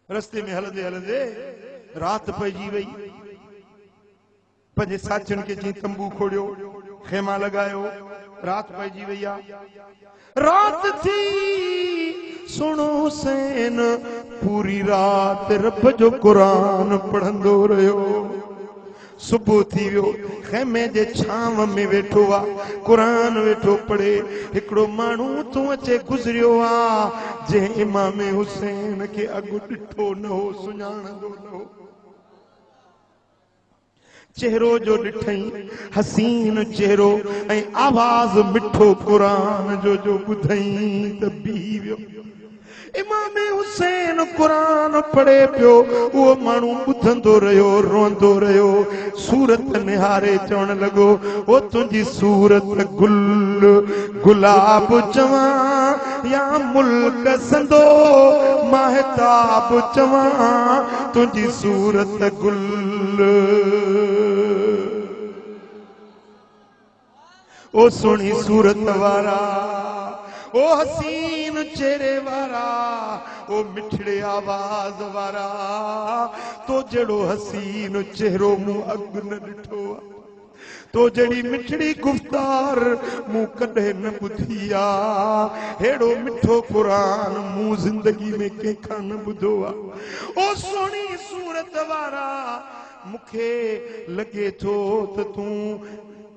रस्ते में हलंदे हलंदे रात पइजी वई पंहिंजे साथियुनि खे चई तंबू खोड़ियो खेमा लगायो रात पइजी वई आहे रात थी सुनो हुसैन पूरी रात रब जो कुरान पढ़ंदो रहियो सुबह थी वियो खेमे जे छांव में वेठो आ कुरान वेठो पढ़े हिकड़ो माण्हू तू अचे गुज़रियो आ जे इमाम हुसैन के अगु ॾिठो न हो सुञाणंदो न हो चेहरो जो ॾिठई हसीन चेहरो ऐं आवाज़ मिठो कुरान जो ॿुधई त बीह वियो इमाम हुसैन कुरान पढ़े पियो वो माण्हू ॿुधंदो रहियो रोंदो रहियो सूरत निहारे चवण लॻो ओ तुंहिंजी सूरत गुल गुलाब चवां या मुल्क संदो महताब चवां तुंहिंजी सूरत गुल ओ सोनी सूरत वारा ओ हसीन चेहरे वारा ओ मिठड़े आवाज वारा तो जड़ो हसीन चेहरो मुंह अग न ॾिठो तो जड़ी मिठड़ी गुफ्तार मुंह कॾहिं न ॿुधी आ हेड़ो मिठो कुरान मुंह जिंदगी में कंहिंखां न ॿुधो आ ओ सोनी सूरत वारा मूंखे लॻे थो त तूं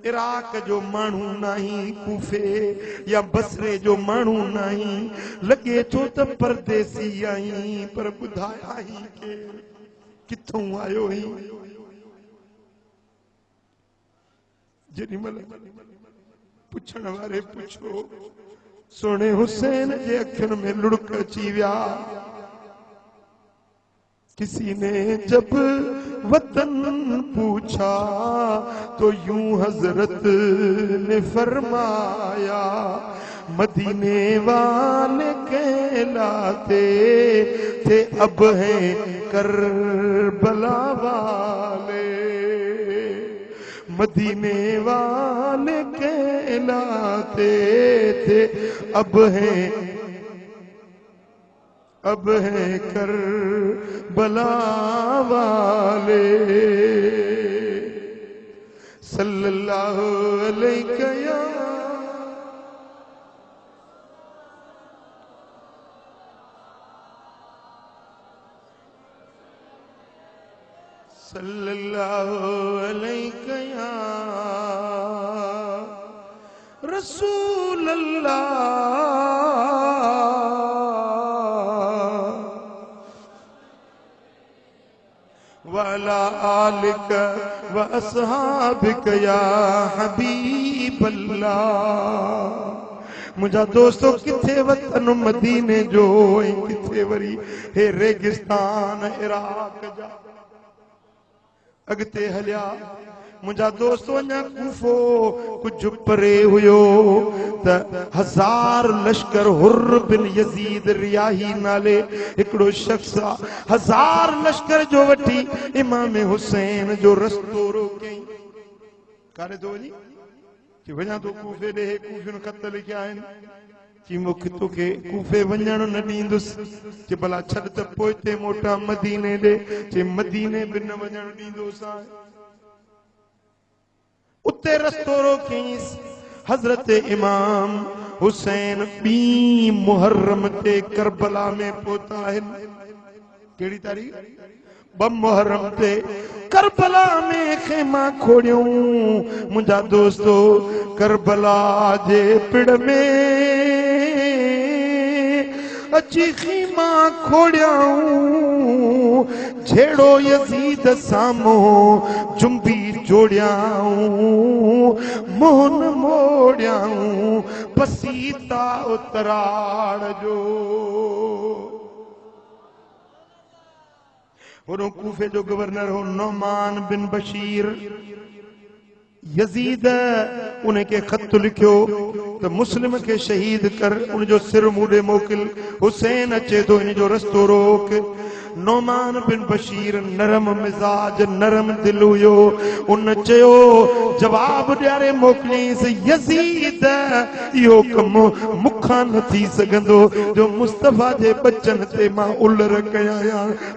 इराक जो माण्हू नहीं कूफे या बसरे जो माण्हू नहीं लगे तो त परदेसी आई पर ॿुधाया ही के किथों आयो ही जेॾीमहिल पुछण वारे पुछो सोने हुसैन जे अखियुनि में लुढ़क अची विया किसी ने जब वतन पूछा तो यूं हजरत ने फरमाया मदीने वाले कहलाते थे अब हैं करबला वाले मदीने वाले कहलाते थे अब है करबला वाले सल्लल्लाहु अलैहि या सल्लल्लाहु अलैहि या रसूल अल्लाह वाला आलिक व अस्हाबिक या हबीब अल्लाह मुझा दोस्तों किथे वतन मदीने जो किथे वरी हे रेगिस्तान इराक जा अगते हलिया मुझा दोस्तों अञा कूफो कुछ परे हुयो त 1000 लश्कर हुर्र बिन यजीद रियाही नाले हिकड़ो शख्स 1000 लश्कर जो वठी इमाम हुसैन जो रस्तो रोकई कारे तो वञी कि वञा तो कूफे ॾे कूफिन खत लिखिया आहिनि कि मूंखे तोखे कूफे वञण न ॾींदुसि कि भला छॾ त पोइ ते मोटा मदीने ॾे कि मदीने बि न वञण ॾींदोसां उते रस्तो रोकीस हजरत इमाम हुसैन 2 मुहर्रम ते करबला में पहुता है केड़ी तारीख 2 मुहर्रम ते करबला में खेमा खोड़ियूं मुंजा दोस्तो करबला जे पिड़ में अची खीमा खोड़ियाऊं झेड़ो यजीद सामो जुंबी जोड़ियाऊं मोहन मोड़ियाऊं पसीता उतराड़ जो और कूफे जो गवर्नर हो नौमान बिन बशीर यजीद उनके खत लिखियो तो मुस्लिम के शहीद कर उनजो सिर मूडे मोकिल हुसैन अचे तो इन जो रस्तो रोक नौमान बिन बशीर नरम मिजाज नरम दिल हुयो उन चयो जवाब ॾियारे मोकिलीस यजीद इहो कम मुखां न थी सघंदो जो मुस्तफा जे बचन ते मां उलर कया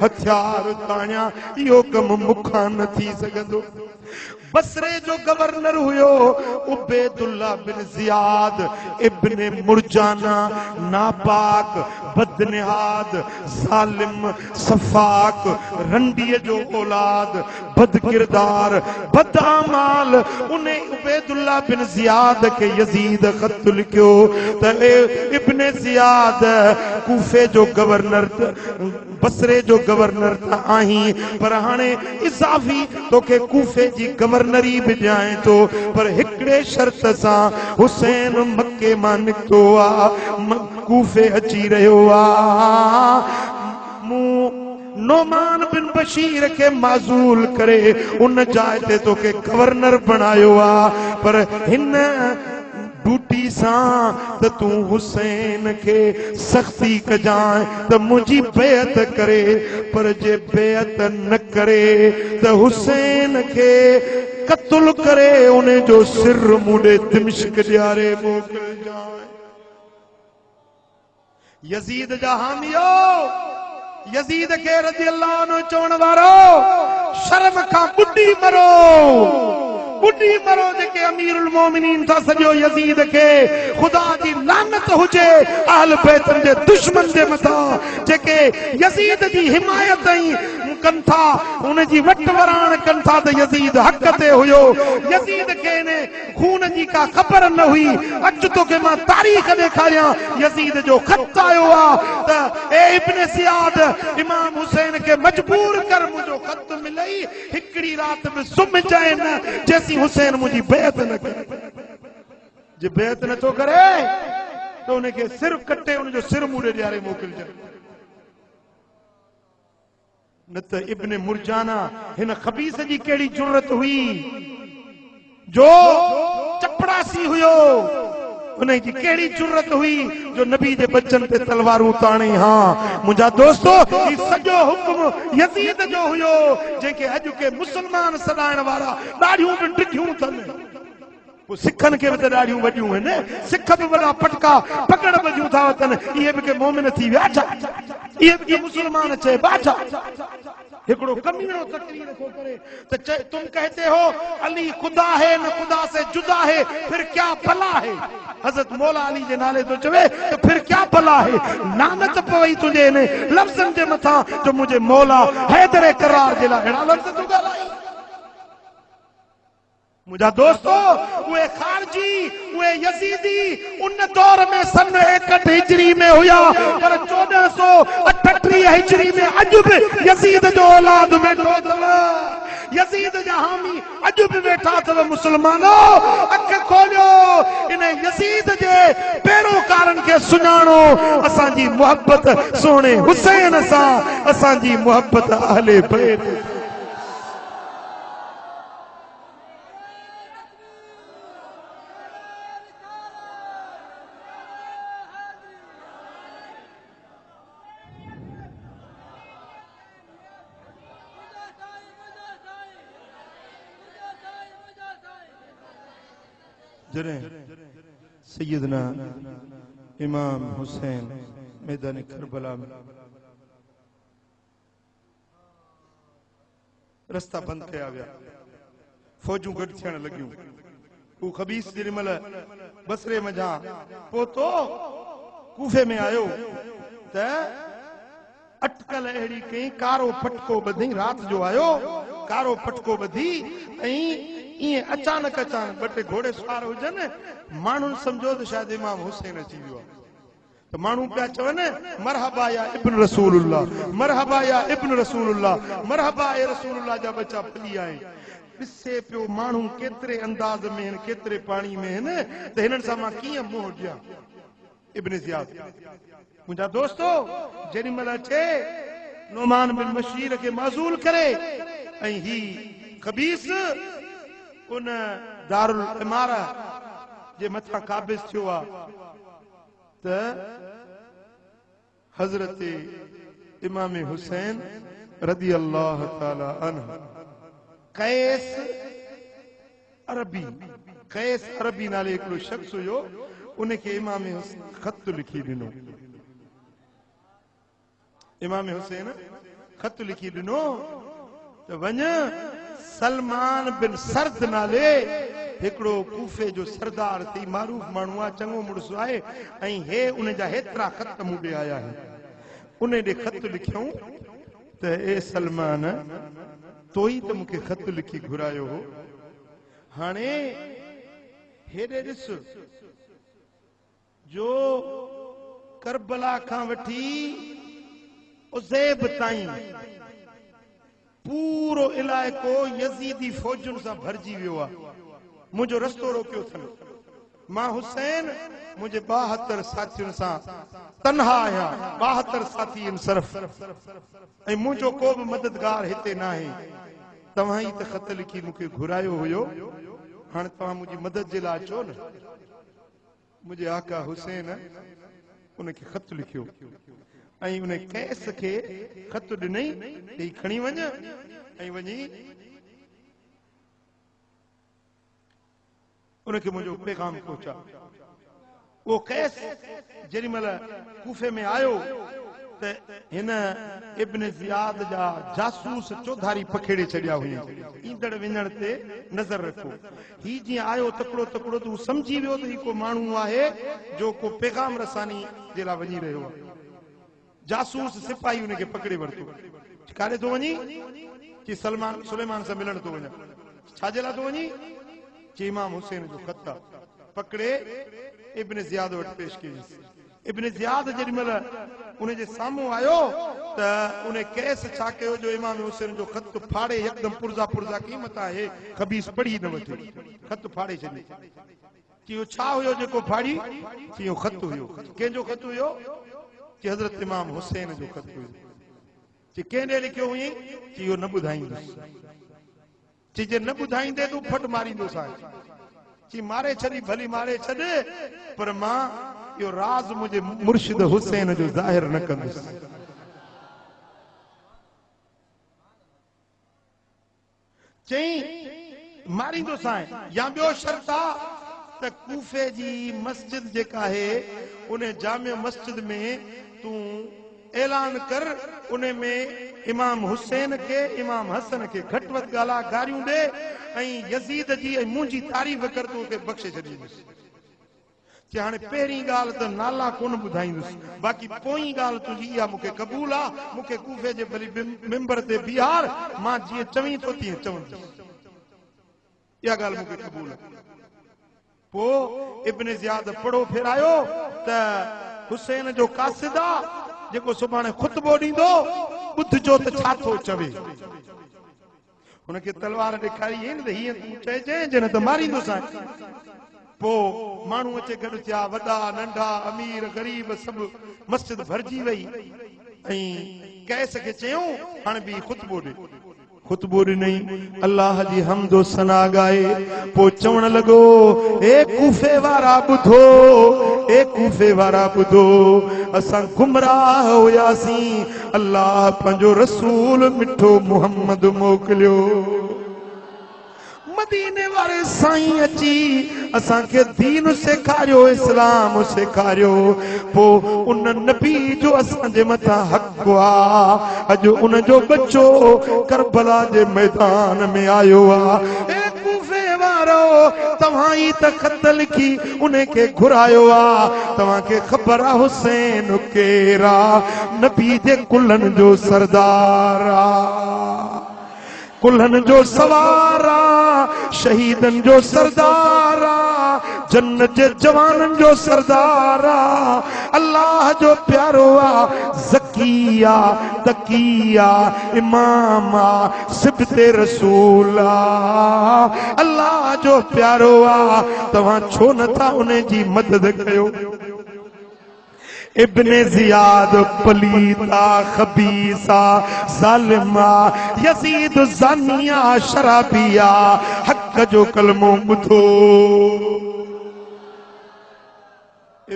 हथियार ताणिया इहो कम मुखां न थी सघंदो बसरे जो गवर्नर हुयो उबैदुल्लाह बिन जियाद इब्ने मुरजाना, नापाक, बदनिहाद, जालिम, सफाक, रंडीअ जो औलाद, बद किरदार, बद आमाल। उन्हें उबैदुल्लाह बिन जियाद के यजीद खत लिखियो त इब्ने जियाद कूफे जो गवर्नर, बसरे जो गवर्नर त आही, पर हाणे इजाफी तोखे कूफे जी गवर्नरी भी ॾियां थो, पर हिकिड़े शर्त सां, हुसैन मके मां निकितो आ, कूफे अची रहियो आ, मूं नोमान बिन बशीर के माजूल करे उन जाइ ते तोखे गवर्नर बनायो आ, पर हिन ड्यूटी सां त तू हुसैन के सख्ती कजाए त मुझी बेअत करे, पर जे बेअत न करे त हुसैन के कत्ल करे, उन्हें जो सिर मुड़े दिमश्क ॾियारे मोकिल जाए। यजीद जा हामियो यजीद के रज़ी अल्लाह अन्हु चवण वारो, शर्म खां बुढ़ी मरो, बुढ़ी मरो जेके अमीरुल मोमिनीन था सॼो यजीद के खुदा जी लानत हुजे अहल बैतन जे दुश्मन जे मथा जेके यजीद जी हिमायत कन था, उन जी वट वराण कन था त यजीद हक ते हुयो। यजीद के ने खून जी का ख़बर न हुई। अच तो के मां तारीख़ ॾेखारियां, यजीद जो खत आयो आ त ए इब्ने जियाद इमाम हुसैन के मजबूर कर, मुझो खत मिलई हिकड़ी रात में सुम जाए न जैसी हुसैन मुझी बेअत न करे। जे बेअत न तो करे तो उनके सिर कटे, उन जो सिर मुड़े ॾियारे मोकिल जाए। न त इब्ने मुरजाना हिन खबीस जी केड़ी जुर्रत हुई जो चपड़ासी हुयो, उन्हें की केड़ी जुर्रत हुई जो नबी जे बच्चन ते तलवारूं ताणे। हाँ मुझा दोस्तों, ई सॼो हुक्म यजीद जो हुयो जेके अॼु के मुसलमान सॾाइण वारा ॾाढियूं बि ॾिठियूं अथनि। वो सिखन के भी ॾाढियूं वॾियूं आहिनि, सिख बि वॾा पटका पकड़ बजूं था वतन, इहे बि के मोमिन थी विया छा, इहे बि के मुसलमान चए बाछा। हिकिड़ो कमीनो तकरीर को करे तो तुम कहते हो अली खुदा है न खुदा से जुदा है, फिर क्या भला है। हजरत मौला अली जे नाले तो चवे तो फिर क्या भला है। नानत पवई तुझे ने लफ्ज़न जे मथा जो मुझे मौला हैदर करार जे ला अहिड़ा लफ्ज़ तूं ॻाल्हाई। मुझा दोस्तों, वे खारजी वे यजीदी उन दौर में सन 61 हिजरी में हुया, पर 1438 हिजरी में अज भी यजीद जो औलाद वेठो अथव, यजीद जा हामी अज भी वेठा अथव। मुसलमानो अख खोलियो, इन यजीद जे पैरोकारन के सुञाणो। असांजी मोहब्बत सोने हुसैन सां, असांजी मोहब्बत अहले बैत। जरे सैयदना इमाम हुसैन मैदान करबला में रस्ता बंद कया विया, फौजूं गॾु थियण लॻियूं। हू खबीस जेॾी महिल बसरे मझां पहुतो कूफे में आयो त अटकल अहिड़ी कई, कारो पटको ॿधी, रात जो आयो कारो पटको ॿधी ऐं ईअं अचानक ॿ टे घोड़े सवार हुजनि, माण्हू सम्झो त शायदि इमाम हुसैन अची वियो आहे। त माण्हू पिया चवनि मरहबा या इब्न रसूलुल्लाह, मरहबा या इब्न रसूलुल्लाह, मरहबा ए रसूलुल्लाह जा बच्चा फली आए। ॾिसे पियो माण्हू केतिरे अंदाज़ में आहिनि, केतिरे पाणी में आहिनि, त हिननि सां मां कीअं मुंहुं ॾियां। इब्न जियाद मुंहिंजा दोस्तो जेॾी महिल अचे नोमान बिन बशीर खे माज़ूल करे ऐं ही खबीस उन दारुल इमारा जे मथां काबिज थियो आहे त हज़रत इमाम हुसैन रज़ी अल्लाह ताला अन्हु कैस अरबी नाले हिकिड़ो शख्स हुयो, उनखे इमाम हुसैन ख़त लिखी ॾिनो। इमाम हुसैन ख़त लिखी ॾिनो त वञ सलमान बिन सर्द नाले हिकड़ो कूफे जो सरदार थी मारूफ माण्हू आहे चङो मुड़सु आहे ऐं हे उन जा हेतिरा ख़त मूं ॾे आया आहिनि उन ॾे ख़त लिखियऊं त ए सलमान तो ई त मूंखे ख़त लिखी घुरायो हो हाणे हेॾे ॾिस जो करबला खां वठी उज़ैब ताईं पूरो इलाइक़ो यज़ीदी फौजुनि सां भरिजी वियो आहे मुंहिंजो रस्तो रोकियो अथनि मां हुसैन मुंहिंजे 72 साथियुनि सां तन्हा आहियां 72 साथी इन सिर्फ़ ऐं मुंहिंजो को बि मददगार हिते न आहे तव्हां ई त ख़त लिखी मूंखे घुरायो हुयो हाणे तव्हां मुंहिंजी मदद जे लाइ अचो न मुंहिंजे आका हुसैन उनखे ख़त लिखियो ऐं उन कैस खे ख़त ॾिनई ही खणी वञ ऐं वञी उनखे मुंहिंजो पैगाम पहुचा वो कैस जेॾी महिल कूफे में आयो त हिन इब्न ज़ियाद जा जासूस चौधारी पखेड़े छॾिया हुई ईंदड़ वञण ते नज़र रखो ही जीअं आयो तकड़ो तकड़ो तूं सम्झी वियो त ही को माण्हू आहे जो को पैगाम रसानी जे लाइ वञी रहियो आहे जासूस सिपाही उनखे पकड़े वरितो काॾे थो वञी कि सुलेमान सां मिलण थो वञे छाजे लाइ थो वञी कि इमाम हुसैन जो ख़त पकड़े इब्न ज़ियाद वटि पेश कयईंसि इब्न ज़ियाद जेॾी महिल उनजे साम्हूं आयो त उन कैस छा कयो जो इमाम हुसैन जो ख़त फाड़े यकदम पुर्जा पुर्जा क़ीमत आहे खबीस पढ़ी न वठे ख़त फाड़े छॾी कि इहो छा हुयो जेको फाड़ी कि इहो ख़त हुयो कंहिंजो ख़त हुयो कि हज़रत इमाम हुसैन जो ख़त हुयो कि कंहिं ॾे लिखियो हुई कि इहो न ॿुधाईंदुसि कि जे न ॿुधाईंदे तूं फट मारींदोसि कि मारे छॾी भली मारे छॾ पर मां इहो राज़ मुंहिंजे मुर्शिद हुसैन जो ज़ाहिर न कंदुसि चई मारींदोसि या ॿियो शर्त आहे त कूफे जी मस्जिद जेका आहे उन जामिया मस्जिद में तूं ऐलान कर उन में इमाम हुसैन के इमाम हसन के घट वध गाला गारियूं दे ऐं यजीद जी ऐं मुंहिंजी तारीफ़ कर तोखे बख़्शे छॾींदुसि कि हाणे पहिरीं ॻाल्हि त नाला कोन ॿुधाईंदुसि बाक़ी पोई ॻाल्हि तुंहिंजी इहा मूंखे क़बूल आहे मूंखे कूफे जे भली मिंबर ते बीहार मां जीअं चवीं थो तीअं चवंदुसि इहा ॻाल्हि मूंखे क़बूल आहे पोइ इब्न ज़ियाद पड़ो फेरायो त हुसैन जो कासिद आहे जेको सुभाणे ख़ुतबो ॾींदो ॿुधजो त छा थो चवे हुनखे तलवार ॾेखारी आहिनि त हीअं तूं चइजे जन त मारींदोसि पोइ माण्हू अचे गॾु थिया वॾा नंढा अमीर ग़रीब सभु मस्जिद भरिजी वई ऐं कैस खे चयूं हाणे बि ख़ुतबो ॾे ख़ुतबो ॾिनई अल्लाह जी हमदो सना ॻाए पोइ चवण लॻो ए कूफे वारा ॿुधो ए कूफे वारा ॿुधो असां गुमराह हुयासीं अल्लाह पंहिंजो रसूल मिठो मुहम्मद मोकिलियो मदीने वारे साईं अची असांखे दीन सेखारियो इस्लाम सेखारियो पोइ उन नबी जो असांजे मथां हक़ आहे अॼु उन जो बच्चो करबला जे मैदान में आयो आहे तव्हां ई त ख़त लिखी उनखे घुरायो आहे तव्हांखे ख़बर आहे हुसैन केरु आहे नबी जे कुलनि जो सरदार आहे कुल्हनि जो सवार आहे शहीदनि जो सरदार आहे जन्नत जे जवाननि जो सरदार आहे अल्लाह जो प्यारो आहे ज़किया तकिया इमाम आहे सिबते रसूल आहे अल्लाह जो प्यारो आहे तव्हां छो नथा उन जी मदद कयो इब्न ज़ियाद पलीता खबीसा ज़ालिमा यज़ीद ज़ानिया शराबिया हक़ जो कलमो ॿुधो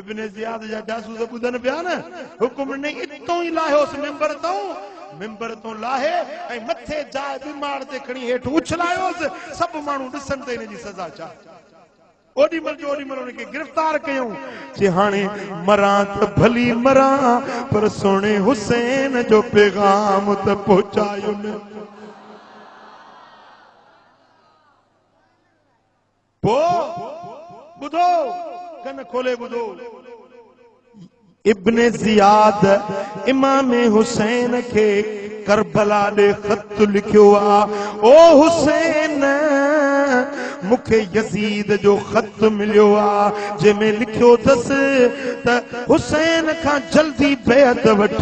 इब्न ज़ियाद जा जासूस ॿुधनि पिया न हुकुम ने इतो ई लाहियोसि मिंबर तो लाहे ऐं मथे जाइ बीमार ते खणी हेठि उछलायोसि सभु माण्हू ॾिसनि त हिन जी सज़ा छा ओडी मल जो ओडी मल उनखे गिरफ्तार कयूं जे हाणे मरां त भली मरां पर सोने हुसैन जो पैगाम त पहुचायो न पो बुधो कन खोले बुधो इब्न ज़ियाद इमाम हुसैन के करबला दे खत लिखियो आ ओ हुसैन मुखे यजीद जो खत मिलियो आ जंहिंमें लिखियो अथस त हुसैन खां जल्दी बैत वठ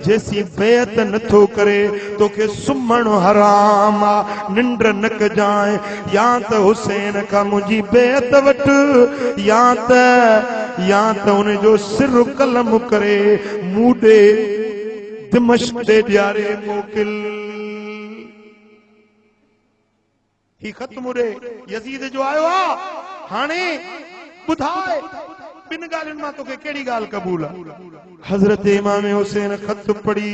जेसी बैत नथो करे तोखे सुम्हण हराम आ निंड न कजाए या त हुसैन खां मुंहिंजी बैत वठ या त उन जो सिर कलम करे मूडे दिमश्क दे ॾियारे मोकिल ही खत मुड़े यजीद जो आयो आ हाणे ॿुधाए बिन ॻाल्हियुनि मां तोखे कहिड़ी ॻाल्हि क़बूल आहे हज़रत इमाम हुसैन खत पढ़ी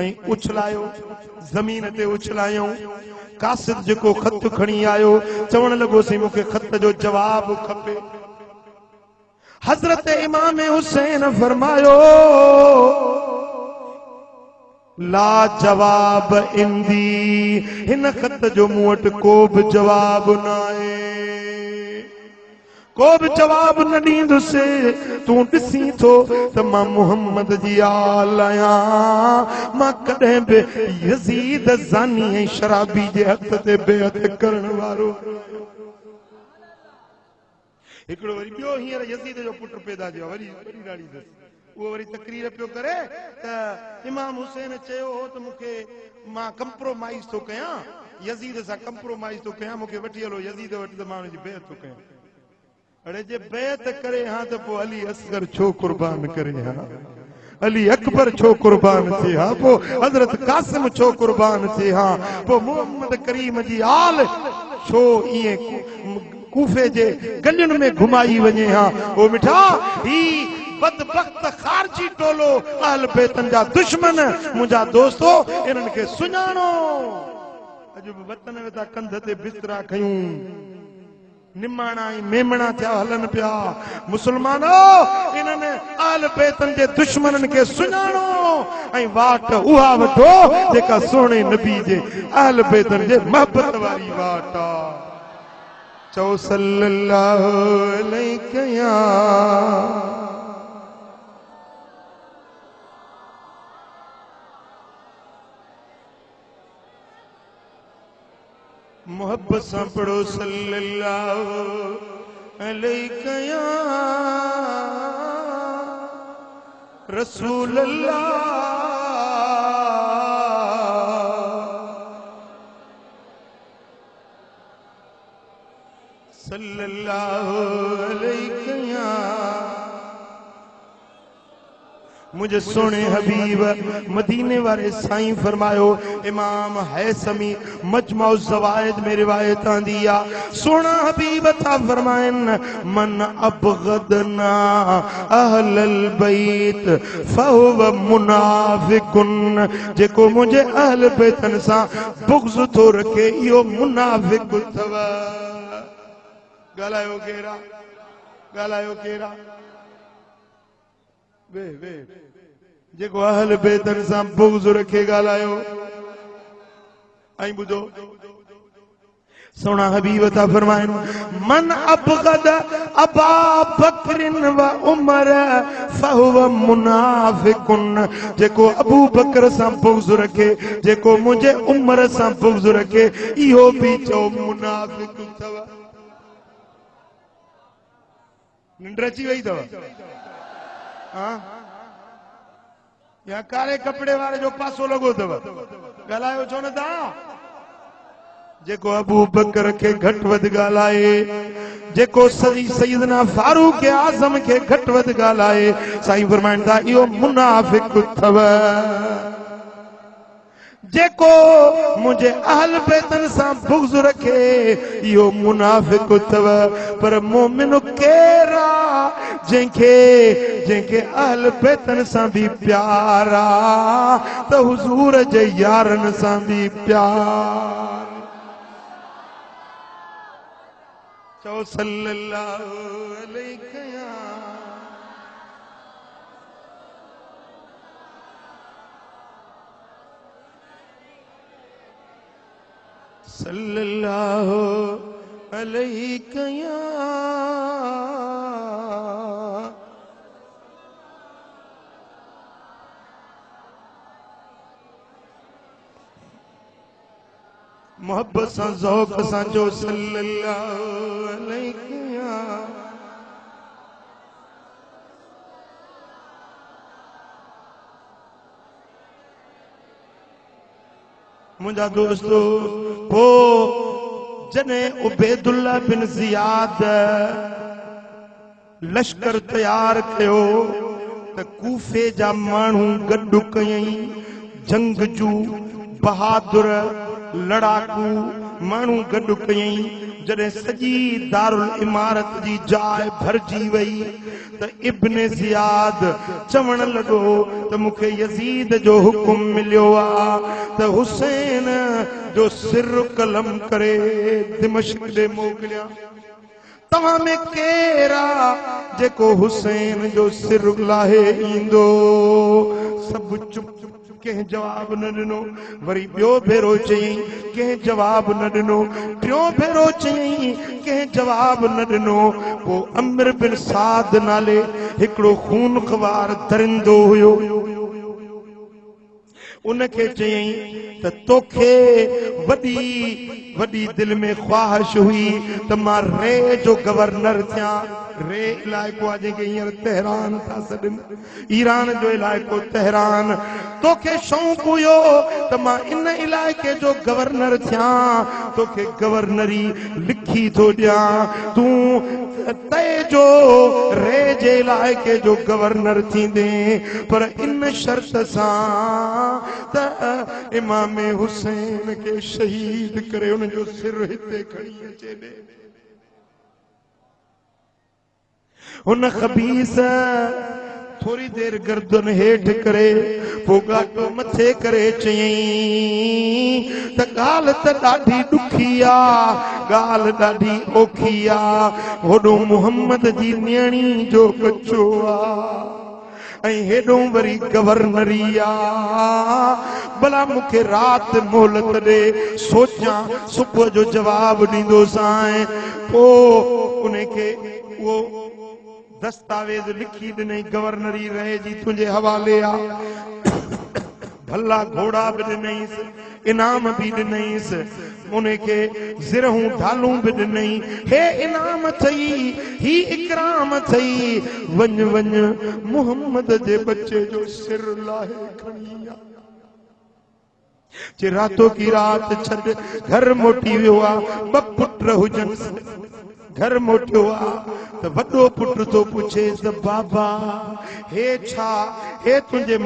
ऐं उछलायो ज़मीन ते उछलायूं कासिद जेको खत खणी आयो चवण लॻोसीं मूंखे खत जो जवाब खपे हज़रत इमाम हुसैन फरमायो ला जवाब इंदी हिन खत जो मूं वटि को बि जवाब न आहे को बि जवाब न ॾींदुसि तूं ॾिसी थो त मां मुहम्मद जी आल आहियां मां कॾहिं बि यज़ीद ज़ानी ऐं शराबी जे हथ ते बेअत करण वारो हिकिड़ो वरी ॿियो हींअर यज़ीद जो पुटु पैदा थियो वरी ॾाढी वो वरी तकरीर पियो करे त इमाम हुसैन चयो हो त मूंखे मां कंप्रोमाइज़ थो कयां यज़ीद सां कंप्रोमाइज़ थो कयां मूंखे वठी हलो यज़ीद वटि त मां हुनजी बेअत थो कयां अड़े जे बेअत करे हा त पोइ अली असगर छो कुर्बान करे हा अली अकबर छो कुर्बान थिए हा पोइ हज़रत कासिम छो कुर्बान थिए हा पोइ मोहम्मद करीम जी आल छो ईअं कूफे जे गलियुनि में घुमाई वञे हा ओ मिठा ही बदबख्त खारजी टोलो अहल बैतन जा दुश्मन मुंहिंजा दोस्तो इन्हनि खे सुञाणो अॼु बि वतन में था कंध ते बिस्तरा खयूं निमाणा ऐं मेमणा थिया हलनि पिया मुस्लमानो इन्हनि अहल बैतन जे दुश्मननि खे सुञाणो ऐं वाट उहा वठो जेका सोणे नबी जे अहल बैतन जे मोहबत वारी वाट आहे चओ सल्लल्लाहु अलैहि या मोहब्बत सां पढ़ो सल्लल्लाहु अलैहि या रसूल अल्लाह सल्लल्लाहु अलैहि या मुझे सोने हबीब मदीने वाले साईं फरमायो इमाम हैसमी मजमा ज़वाइद में रिवायत आंदी आ सोना हबीब था फरमाइन मन अबगदना अहलल बैत फहुव मुनाफिकुन जेको मुझे अहल बैतन सां बुग़्ज़ थो रखे इहो मुनाफिक अथव ॻाल्हायो केरा वे जेको अहल बैतन सां बुग़्ज़ रखे ॻाल्हायो ऐं ॿुधो सोना हबीब था फरमाइन मन अबगद अबा बकरिन व उमर फहुव मुनाफिकुन जेको अबू बकर सां बुग़्ज़ रखे जेको मुंहिंजे उमर सां बुग़्ज़ रखे इहो बि चओ मुनाफिक अथव निंड अची वई अथव या कारे कपड़े वाले जो पासो लॻो अथव ॻाल्हायो छो न था जेको अबू बकर खे घटि वधि ॻाल्हाए जेको सईदना फारूक आज़म खे घटि वधि ॻाल्हाए साईं फरमाइनि था इहो मुनाफिक अथव जेको मुझे अहल बैतन सां बुग़्ज़ रखे इहो मुनाफिक अथव पर मोमिन केरा जंहिंखे अहल बैतन सां भी प्यार आ त हुज़ूर जे यारनि सां भी प्यार चओ सल्लल्लाहु अलैहि सल्लल्लाहु अलैक या मोहब्बत सां ज़ौक़ सां जो सल्लल्लाहु अलैहि या मुंहिंजा दोस्तो पो जॾहिं उबैदुल्लाह बिन ज़ियाद लश्कर तैयार कयो त कूफे जा माण्हू गॾु कयई जंगजू बहादुर लड़ाकू माण्हू गॾु कयई जॾहिं सॼी दारुल इमारत जी जाइ भरजी वई त इब्न ज़ियाद चवण लॻो त मूंखे यज़ीद जो हुकुम मिलियो आहे त हुसैन जो सिर कलम करे दिमश्क ॾे मोकिलियां तव्हां में केरु आहे जेको हुसैन जो सिर लाहे ईंदो सभु चुप कंहिं जवाब न ॾिनो वरी ॿियो भेरो चयईं कंहिं जवाब न ॾिनो टियों भेरो चयईं कंहिं जवाब न ॾिनो पोइ अमिर बिन साद नाले हिकिड़ो खूनख़वार दरिंदो हुयो उनखे चयईं त तोखे वॾी वॾी दिलि में ख्वाहिश हुई त मां रे जो गवर्नर थियां रे इलाइक़ो आहे जंहिंखे हींअर तेहरान था सॾनि ईरान जो इलाइक़ो तेहरान तोखे शौक़ु हुयो त मां इन इलाइक़े जो गवर्नर थियां तोखे गवर्नरी लिखी थो ॾियां तूं तय जो रे जे इलाइक़े जो गवर्नर थींदे पर इन शर्त सां त इमाम हुसैन खे शहीद करे उन जो सिर हिते खणी अचे ॾे हुन खबीस थोड़ी देर गर्दन हेठ करे पोइ गाटो मथे करे चयईं त ॻाल्हि त ॾाढी ॾुखी आहे ॻाल्हि ॾाढी औखी आहे होॾो मुहम्मद जी न्याणी जो कचो आहे ऐं हेॾो वरी गवर्नरी आहे भला मूंखे राति मोहलत ॾे सोचां सुबुह जो जवाब ॾींदोसांइ पोइ उनखे उहो दस्तावेज़ लिखी ॾिनई गवर्नरी रहे जी तुंहिंजे हवाले आहे भला घोड़ा भी ॾिनईसि इनाम भी ॾिनईसि उनखे ज़िरहूं ढालूं भी ॾिनई हे इनाम थई ही इकराम थई वञ वञ मुहम्मद जे बच्चे जो सिर लाहे खणी आ जे रातों की रात छॾ घर मोटी वियो आहे ॿ पुट हुजनि घर मोटियो आहे त वॾो पुट थो पुछे त बाबा हे छा हे तुंहिंजे